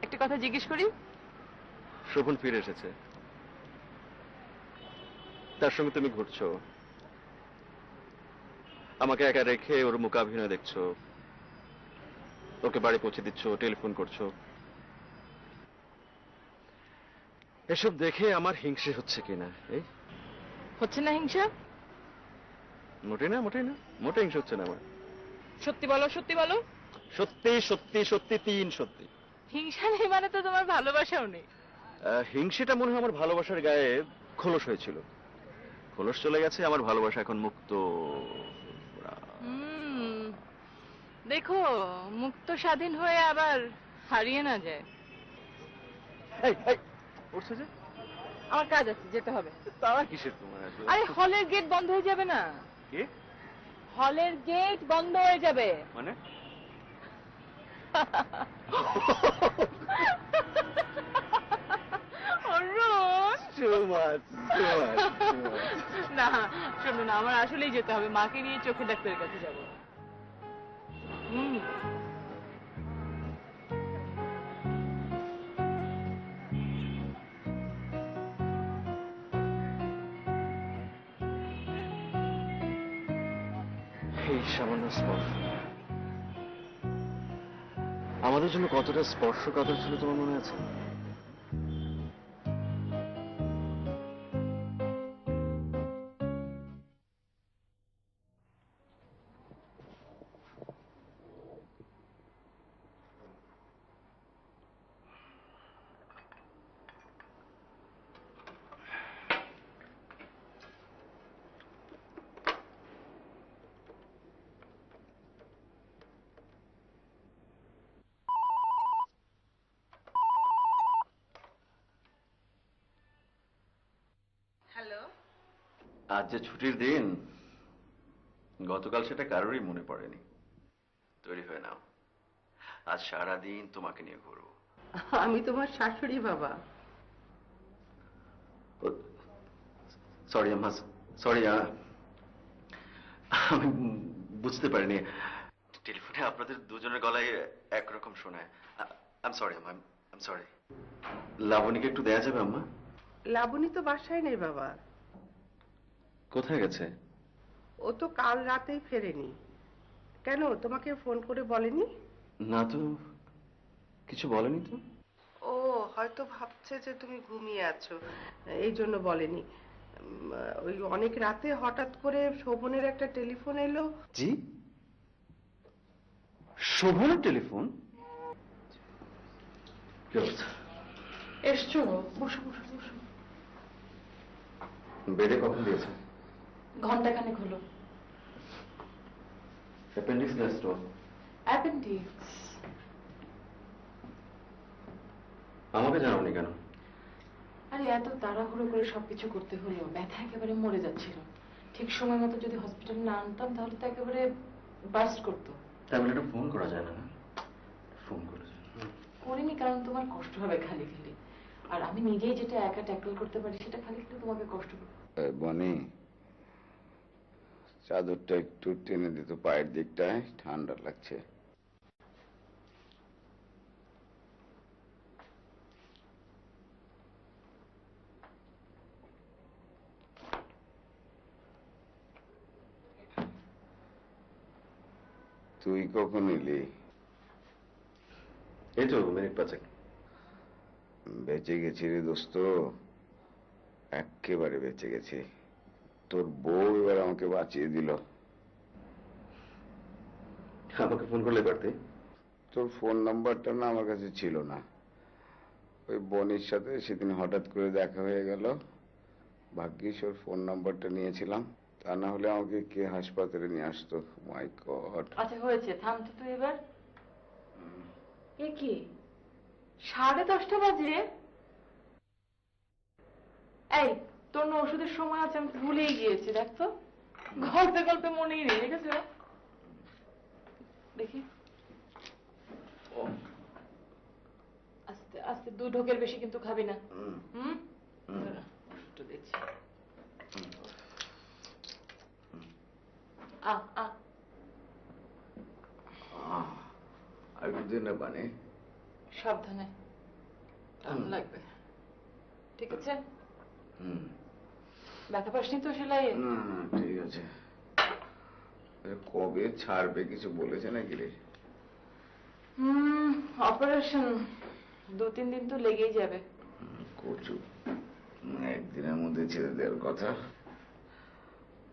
একটা কথা জিজ্ঞেস করি। শোভন ফিরে এসেছে, তার সঙ্গে তুমি ঘুরছো, আমাকে একা রেখে ওর মুখাভিনয় দেখছো, ওকে বাড়ি পৌঁছে দিচ্ছ, টেলিফোন করছো। এসব দেখে আমার হিংসে হচ্ছে কিনা? এই হচ্ছে না হিংসা? মোটে না, মোটে না, মোটে হিংসে হচ্ছে না আমার। সত্যি বলো, সত্যি বলো। সত্যি সত্যি সত্যি 3 সত্যি। হিংসা নেই মানে তো তোমার ভালোবাসাও নেই। হিংসেটা মনে হয় আমার ভালোবাসার গায়ে খোলস হয়েছিল, খোলস চলে গেছে, আমার ভালোবাসা এখন মুক্ত। দেখো, মুক্ত স্বাধীন হয়ে আবার হারিয়ে না যায়। এই এই উঠছে যে, আমার কাজ আছে, যেতে হবে। তারা কিসের তোমার? আরে হলের গেট বন্ধ হয়ে যাবে না? কি? হলের গেট বন্ধ হয়ে যাবে মানে? অরুণ! না শোনো না, আমার আসলেই যেতে হবে। মাকে নিয়ে চোখের ডাক্তারের কাছে যাব। এই সামান্য স্পর্শ আমাদের জন্য কতটা স্পর্শকাতর ছিল তোমার মনে আছে? আজ যে ছুটির দিন, গতকাল সেটা কারোরই মনে পড়েনি। তৈরি হয়ে নাও, আজ সারাদিন তোমাকে নিয়ে ঘুরবো। আমি তোমার শাশুড়ি বাবা। সরি আম্মা, সরি, আমি বুঝতে পারিনি। টেলিফোনে আপনাদের দুজনের গলায় একরকম শোনায়। আম সরি আম্মা, আম সরি। লাবণীকে একটু দেয়া যাবে আম্মা? লাবণী তো বাসায় নেই বাবা। কোথায় গেছে? ও তো কাল রাতেই ফেরেনি। কেন, তোমাকে ফোন করে বলেনি? না তো, কিছু বলেনি তো। ও হয়তো ভাবছে যে তুমি ঘুমিয়ে আছো, এই জন্য বলেনি। ওই অনেক রাতে হঠাৎ করে শোভনের একটা টেলিফোন এলো। জি, শোভনের টেলিফোন? কি অবস্থা? এসছো? বসো বসো বসো। বেডে কখন দিয়েছে? ঘন্টাখানেক হলো। অ্যাপেন্ডিক্স গ্যাস তো? অ্যাপেন্ডিক্স? আমাকে জানাওনি কেন? আরে এত তাড়াহুড়ো করে সবকিছু করতে হলো, ব্যথা একেবারে মরে যাচ্ছিল। ঠিক সময় মতো যদি হসপিটালে না আনতাম তাহলে তো একেবারে বার্স্ট করতো। তাই বলে একটা ফোন করা যায় না? ফোন করেছে? করিনি কারণ তোমার কষ্ট হবে খালি খালি, আর আমি নিজেই যেটা একা ট্যাকল করতে পারি সেটা খালি খালি তোমাকে কষ্ট করবে। বনি, চাদরটা একটু টেনে দিত পায়ের দিকটায়, ঠান্ডা লাগছে। তুই কখন এলি? এই তো মিনিট পাঁচেক। বেঁচে গেছি রে দোস্ত, একেবারে বেঁচে গেছি। তোর বউ এবার আমাকে বাঁচিয়ে দিল। আমাকে ফোন করলে পারতে। তোর ফোন নাম্বারটা না আমার কাছে ছিল না। ওই বনির সাথে সেদিন হঠাৎ করে দেখা হয়ে গেল, ভাগ্যিস ওর ফোন নাম্বারটা নিয়েছিলাম, তা না হলে আমাকে কে হাসপাতালে নিয়ে আসতো। মাই গড। আচ্ছা হয়েছে, থাম তো তুই এবার। এ কি 10:30 বাজে? এই তোর না ওষুধের সময় আছে, আমি ভুলেই গিয়েছি। দেখ তো, গল্পে গল্পে মনেই নেই, দেখেছো? দেখি, আস্তে আস্তে, 2 ঢোকের বেশি কিন্তু খাবি না। হুম, ওষুধটা দিচ্ছি। আ আ আর দুদিন না পানি? সাবধানে, টান লাগবে। ঠিক আছে? ব্যথা পাসনি তো সেলাইয়ে? না না, ঠিক আছে। কবে ছাড়বে কিছু বলেছে নাকি রে? অপারেশন 2-3 দিন তো লেগেই যাবে। কচু, একদিনের মধ্যে ছেড়ে দেওয়ার কথা।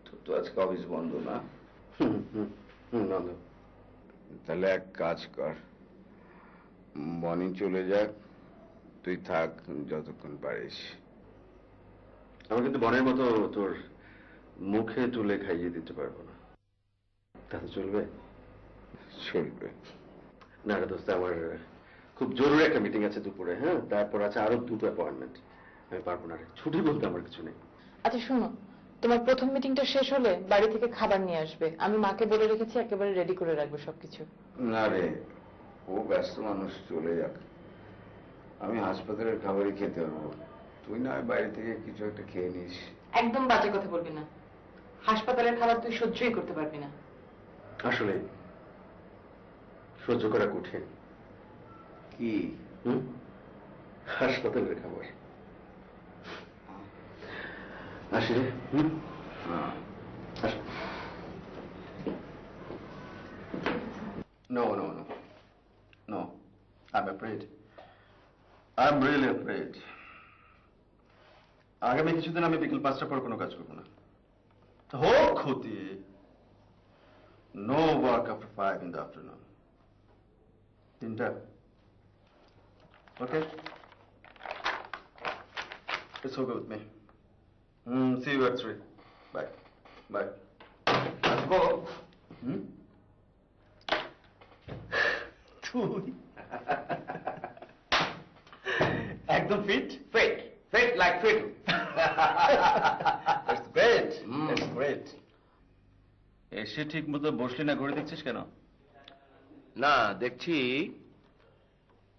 তোর তো আজকে অফিস বন্ধ না? বন্ধ। তাহলে এক কাজ কর, বনি চলে যাক, তুই থাক যতক্ষণ পারিস। আমি কিন্তু বনের মতো তোর মুখে তুলে খাইয়ে দিতে পারবো না। তাতে চলবে? চলবে। না রে দোস্ত, আমার খুব জরুরি একটা মিটিং আছে দুপুরে, হ্যাঁ, তারপর আছে আরো 2টো অ্যাপয়েন্টমেন্ট। আমি পারবো না রে, ছুটি বলতে আমার কিছু নেই। আচ্ছা শোনো, তোমার প্রথম মিটিংটা শেষ হলে বাড়ি থেকে খাবার নিয়ে আসবে। আমি মাকে বলে রেখেছি, একেবারে রেডি করে রাখবে সবকিছু। না রে, ও ব্যস্ত মানুষ, চলে যাক, আমি হাসপাতালের খাবারই খেতে পারবো। তুই না হয় বাইরে থেকে কিছু একটা খেয়ে নিস। একদম বাজে কথা বলবি না, হাসপাতালের খাবার তুই সহ্যই করতে পারবি না। আসলে সহ্য করা কঠিন। কি? হাসপাতালের খাবার। আসি রে। No, no, no. No. I'm afraid. I'm really afraid. আগামী কিছুদিন আমি বিকেল 5টার পর কোনো কাজ করবো না। হোক ক্ষতি। No work after 5 in the afternoon. 3টা? Okay? It's okay with me. See you at 3. Bye. Bye. Let's go. তুই একদম fit? Fit like fit. That's great. এসে ঠিক মতো বসলি না, ঘড়ি দেখছিস কেন? না, দেখছি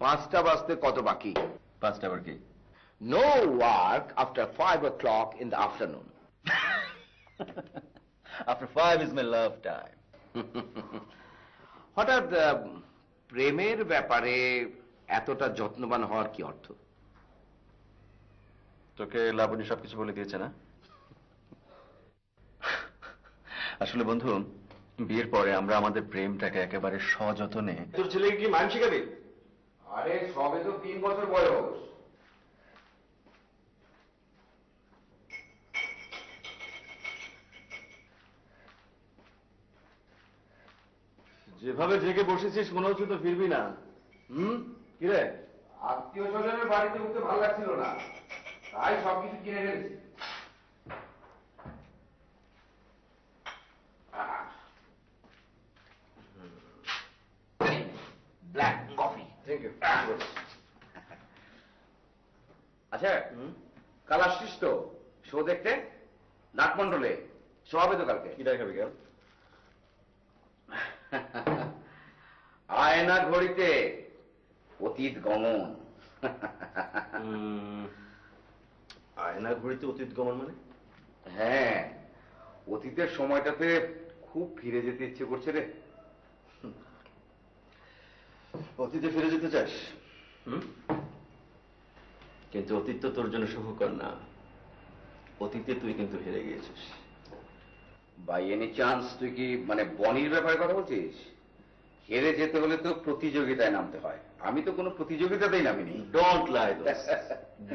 5টা বাজতে কত বাকি। 5টা আবার কি? No work after 5 o'clock in the afternoon. After 5 is my love time. হঠাৎ প্রেমের ব্যাপারে এতটা যত্নবান হওয়ার কি অর্থ? তোকে লাবণী সবকিছু বলে দিয়েছে না? আসলে বন্ধু, বিয়ের পরে আমরা আমাদের প্রেমটাকে একেবারে সযত্নে। তোর ছেলেকে কি মান শিখাবি? আরে সবে তো 3 বছর বয়স। যেভাবে জেগে বসেছিস মনে হচ্ছে তো ফিরবি না। কি রে? আত্মীয় স্বজনের বাড়িতে উঠতে ভালো লাগছিল না, তাই সবকিছু কিনে ফেলেছি। Black coffee. Thank you. আচ্ছা, কাল আসছিস তো শো দেখতে? নাটমন্ডলে শো হবে তো কালকে। কি দেখাবি কাল? আয়না ঘড়িতে অতীত গমন। আয়না ঘড়িতে অতীত গমন মানে? হ্যাঁ, অতীতের সময়টাতে খুব ফিরে যেতে ইচ্ছে করছে রে। অতীতে ফিরে যেতে চাস? কিন্তু অতীত তো তোর জন্য সুখকর না। অতীতে তুই কিন্তু হেরে গিয়েছিস। বাই এনি চান্স তুই কি মানে বনির ব্যাপারে কথা বলছিস? হেরে যেতে হলে তো প্রতিযোগিতায় নামতে হয়, আমি তো কোনো প্রতিযোগিতাতেই নামিনি। Don't lie,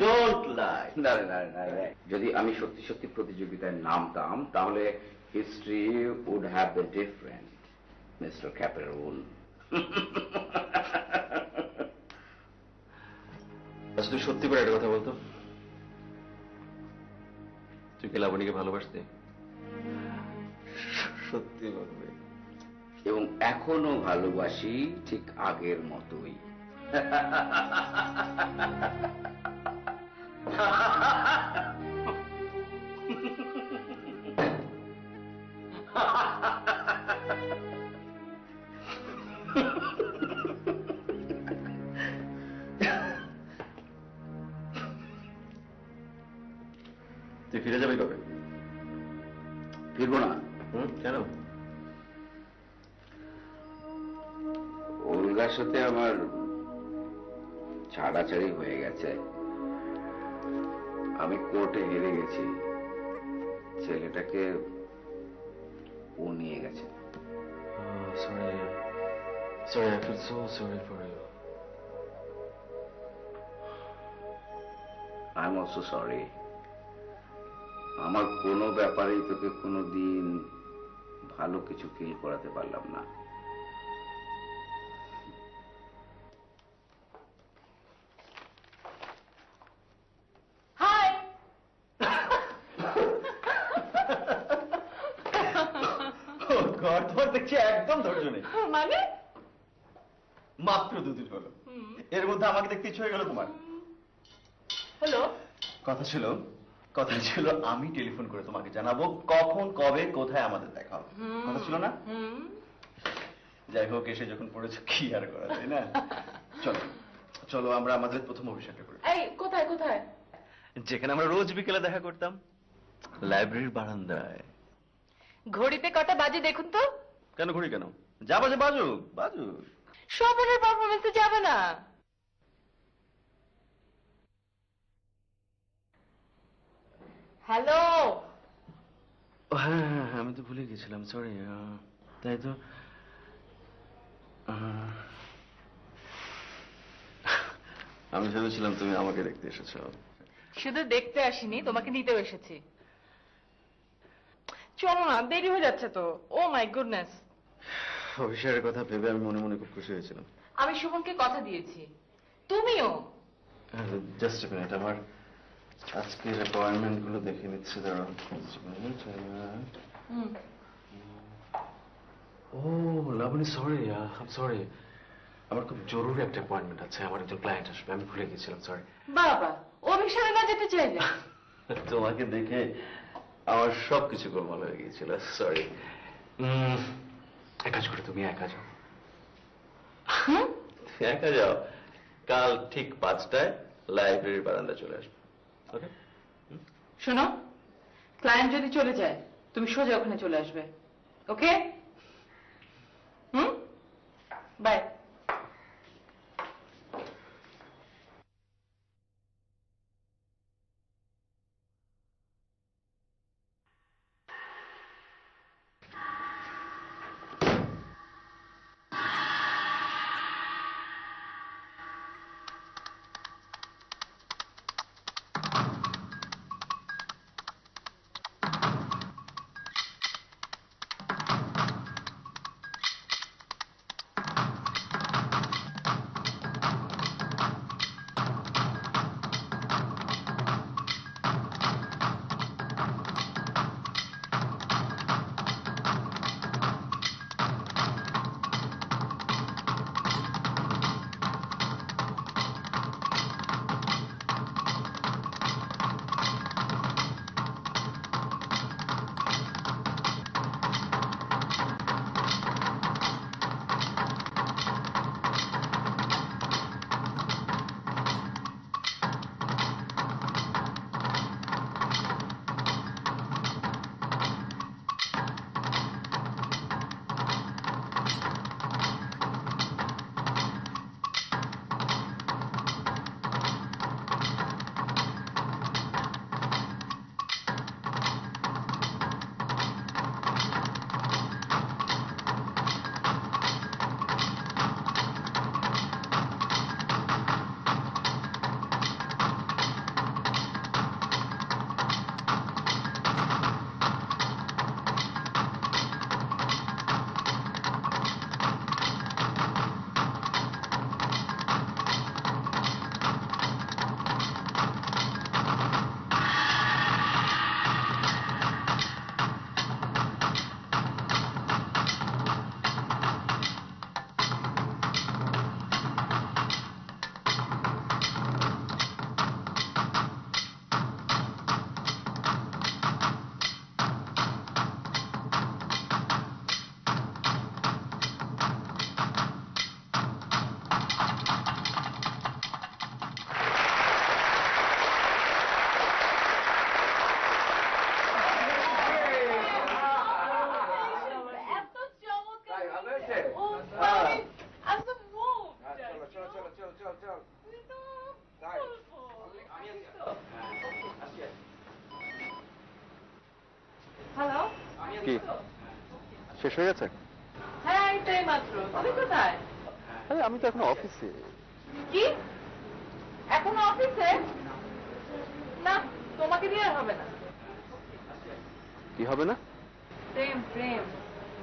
don't lie. না রে, না রে, না রে। যদি আমি সত্যি সত্যি প্রতিযোগিতায় নামতাম তাহলে history would have been different, mister Caperul. আচ্ছা, তুই সত্যি করে একটা কথা বলতো, তুই কি লাবণীকে ভালোবাসতে? সত্যি বলবে। এবং এখনো ভালোবাসি, ঠিক আগের মতোই। তুই ফিরে যাবি কবে? ফিরবো না। কেন? ওলগার সাথে আমার ছাড়াছাড়ি হয়ে গেছে। আমি কোর্টে হেরে গেছি, ছেলেটাকে ও নিয়ে গেছে। Sorry, sorry, I feel so sorry for you. I am also sorry. আমার কোনো ব্যাপারেই তোকে কোনোদিন ভালো কিছু ফিল করাতে পারলাম না। হাই। গড, তোমার দেখছি একদম ধৈর্য নেই। মানে মাত্র 2 দিন হলো, এর মধ্যে আমাকে দেখতে ইচ্ছে হয়ে গেল তোমার। হ্যালো, কথা ছিল আমি টেলিফোন করে তোমাকে জানাবো কখন, কবে, কোথায় আমাদের দেখা হবে। কথা ছিল না? যাই হোক, এসে যখন পড়েছো কি আর করা, তাই না? চলো চলো, আমরা আমাদের প্রথম অভিষেকটা করি। এই কোথায় কোথায়? যেখানে আমরা রোজ বিকেলে দেখা করতাম, লাইব্রেরির বারান্দায়। ঘড়িতে কটা বাজে দেখুন তো। কেন ঘড়ি কেন? যা বাজে বাজুক, বাজুক। শোভনের পারফরমেন্সে যাবে না? হ্যালো। হ্যাঁ হ্যাঁ হ্যাঁ, আমি তো ভুলে গেছিলাম, সরি। তাই তো, আমি ভেবেছিলাম তুমি আমাকে দেখতে এসেছো। শুধু দেখতে আসিনি, তোমাকে নিতেও এসেছি। চলো না, দেরি হয়ে যাচ্ছে তো। ও মাই গুডনেস। অফিসারের কথা ভেবে আমি মনে মনে খুব খুশি হয়েছিলাম। আমি শুভনকে কথা দিয়েছি, তুমিও। জাস্ট এ মিনিট, আমার আজকের অ্যাপয়েন্টমেন্ট গুলো দেখে নিচ্ছি, দাঁড়াও। ও লাবণী, সরি, আই সরি, আমার খুব জরুরি একটা অ্যাপয়েন্টমেন্ট আছে, আমার একজন ক্লায়েন্ট আসবে, আমি ভুলে গেছিলাম, সরি। বাবা, অভিসারে না যেতে চাইলে? তোমাকে দেখে আমার সবকিছু গোলমাল হয়ে গিয়েছিল, সরি। এক কাজ করে তুমি একা যাও। হুম? একা যাও, কাল ঠিক 5টায় লাইব্রেরির বারান্দা চলে আসবে। ওকে? শোনো, ক্লায়েন্ট যদি চলে যায় তুমি সোজা ওখানে চলে আসবে। ওকে? হুম, বাই। হ্যালো, কি শেষ হয়ে গেছে? হ্যাঁ এইটাই মাত্র। তুমি কোথায়? আরে আমি তো এখন অফিসে। কি এখনো অফিসে? না, তোমাকে দিয়ে আর হবে না। কি হবে না? প্রেম প্রেম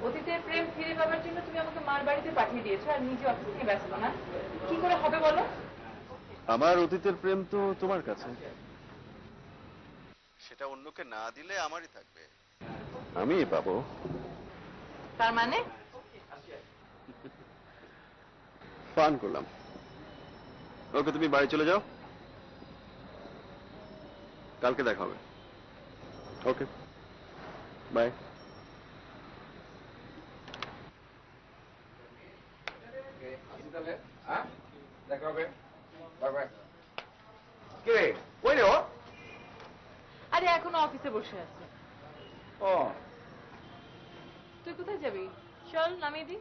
অতীতের প্রেম ফিরে পাবার জন্য তুমি আমাকে মার বাড়িতে পাঠিয়ে দিয়েছো আর নিজে অফিস নিয়ে ব্যস্ত। না, কি করে হবে বলো? আমার অতীতের প্রেম তো তোমার কাছে, সেটা অন্যকে না দিলে আমারই থাকবে, আমিই পাবো। তার মানে ফান করলাম। ওকে, তুমি বাড়ি চলে যাও, কালকে দেখা হবে। ওকে, বাই। আসি তাহলে, হ্যাঁ? দেখা হবে। Bye bye. কে রে? কই রে ও? আরে এখনো অফিসে বসে আছে। ও, তুই কোথায় যাবি? চল নামিয়ে দি।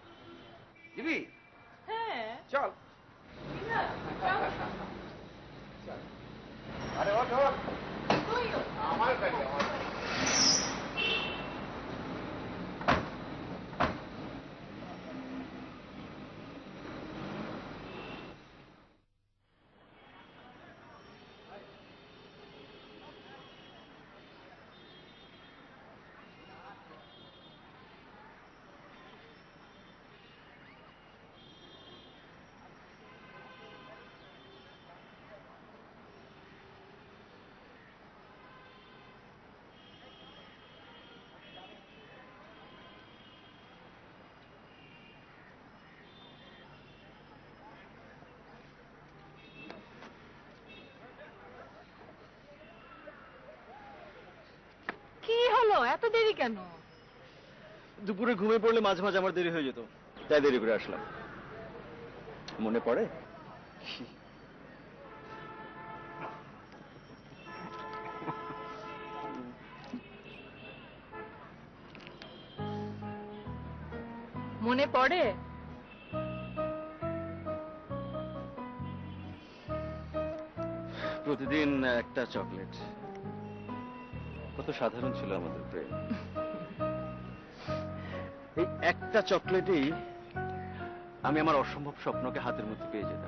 দিবি? হ্যাঁ, চল। না, চল। আরে ওঠ ওঠ। তুইও। আমার গাড়ি, আমার গাড়ি। কি হলো, এত দেরি কেন? দুপুরে ঘুমিয়ে পড়লে মাঝে মাঝে আমার দেরি হয়ে যেত, তাই দেরি করে আসলাম। মনে পড়ে? মনে পড়ে? প্রতিদিন একটা চকলেট, কত সাধারণ ছিল আমাদের প্রেম। এই একটা চকলেটেই আমি আমার অসম্ভব স্বপ্নকে হাতের মধ্যে পেয়ে যেতাম।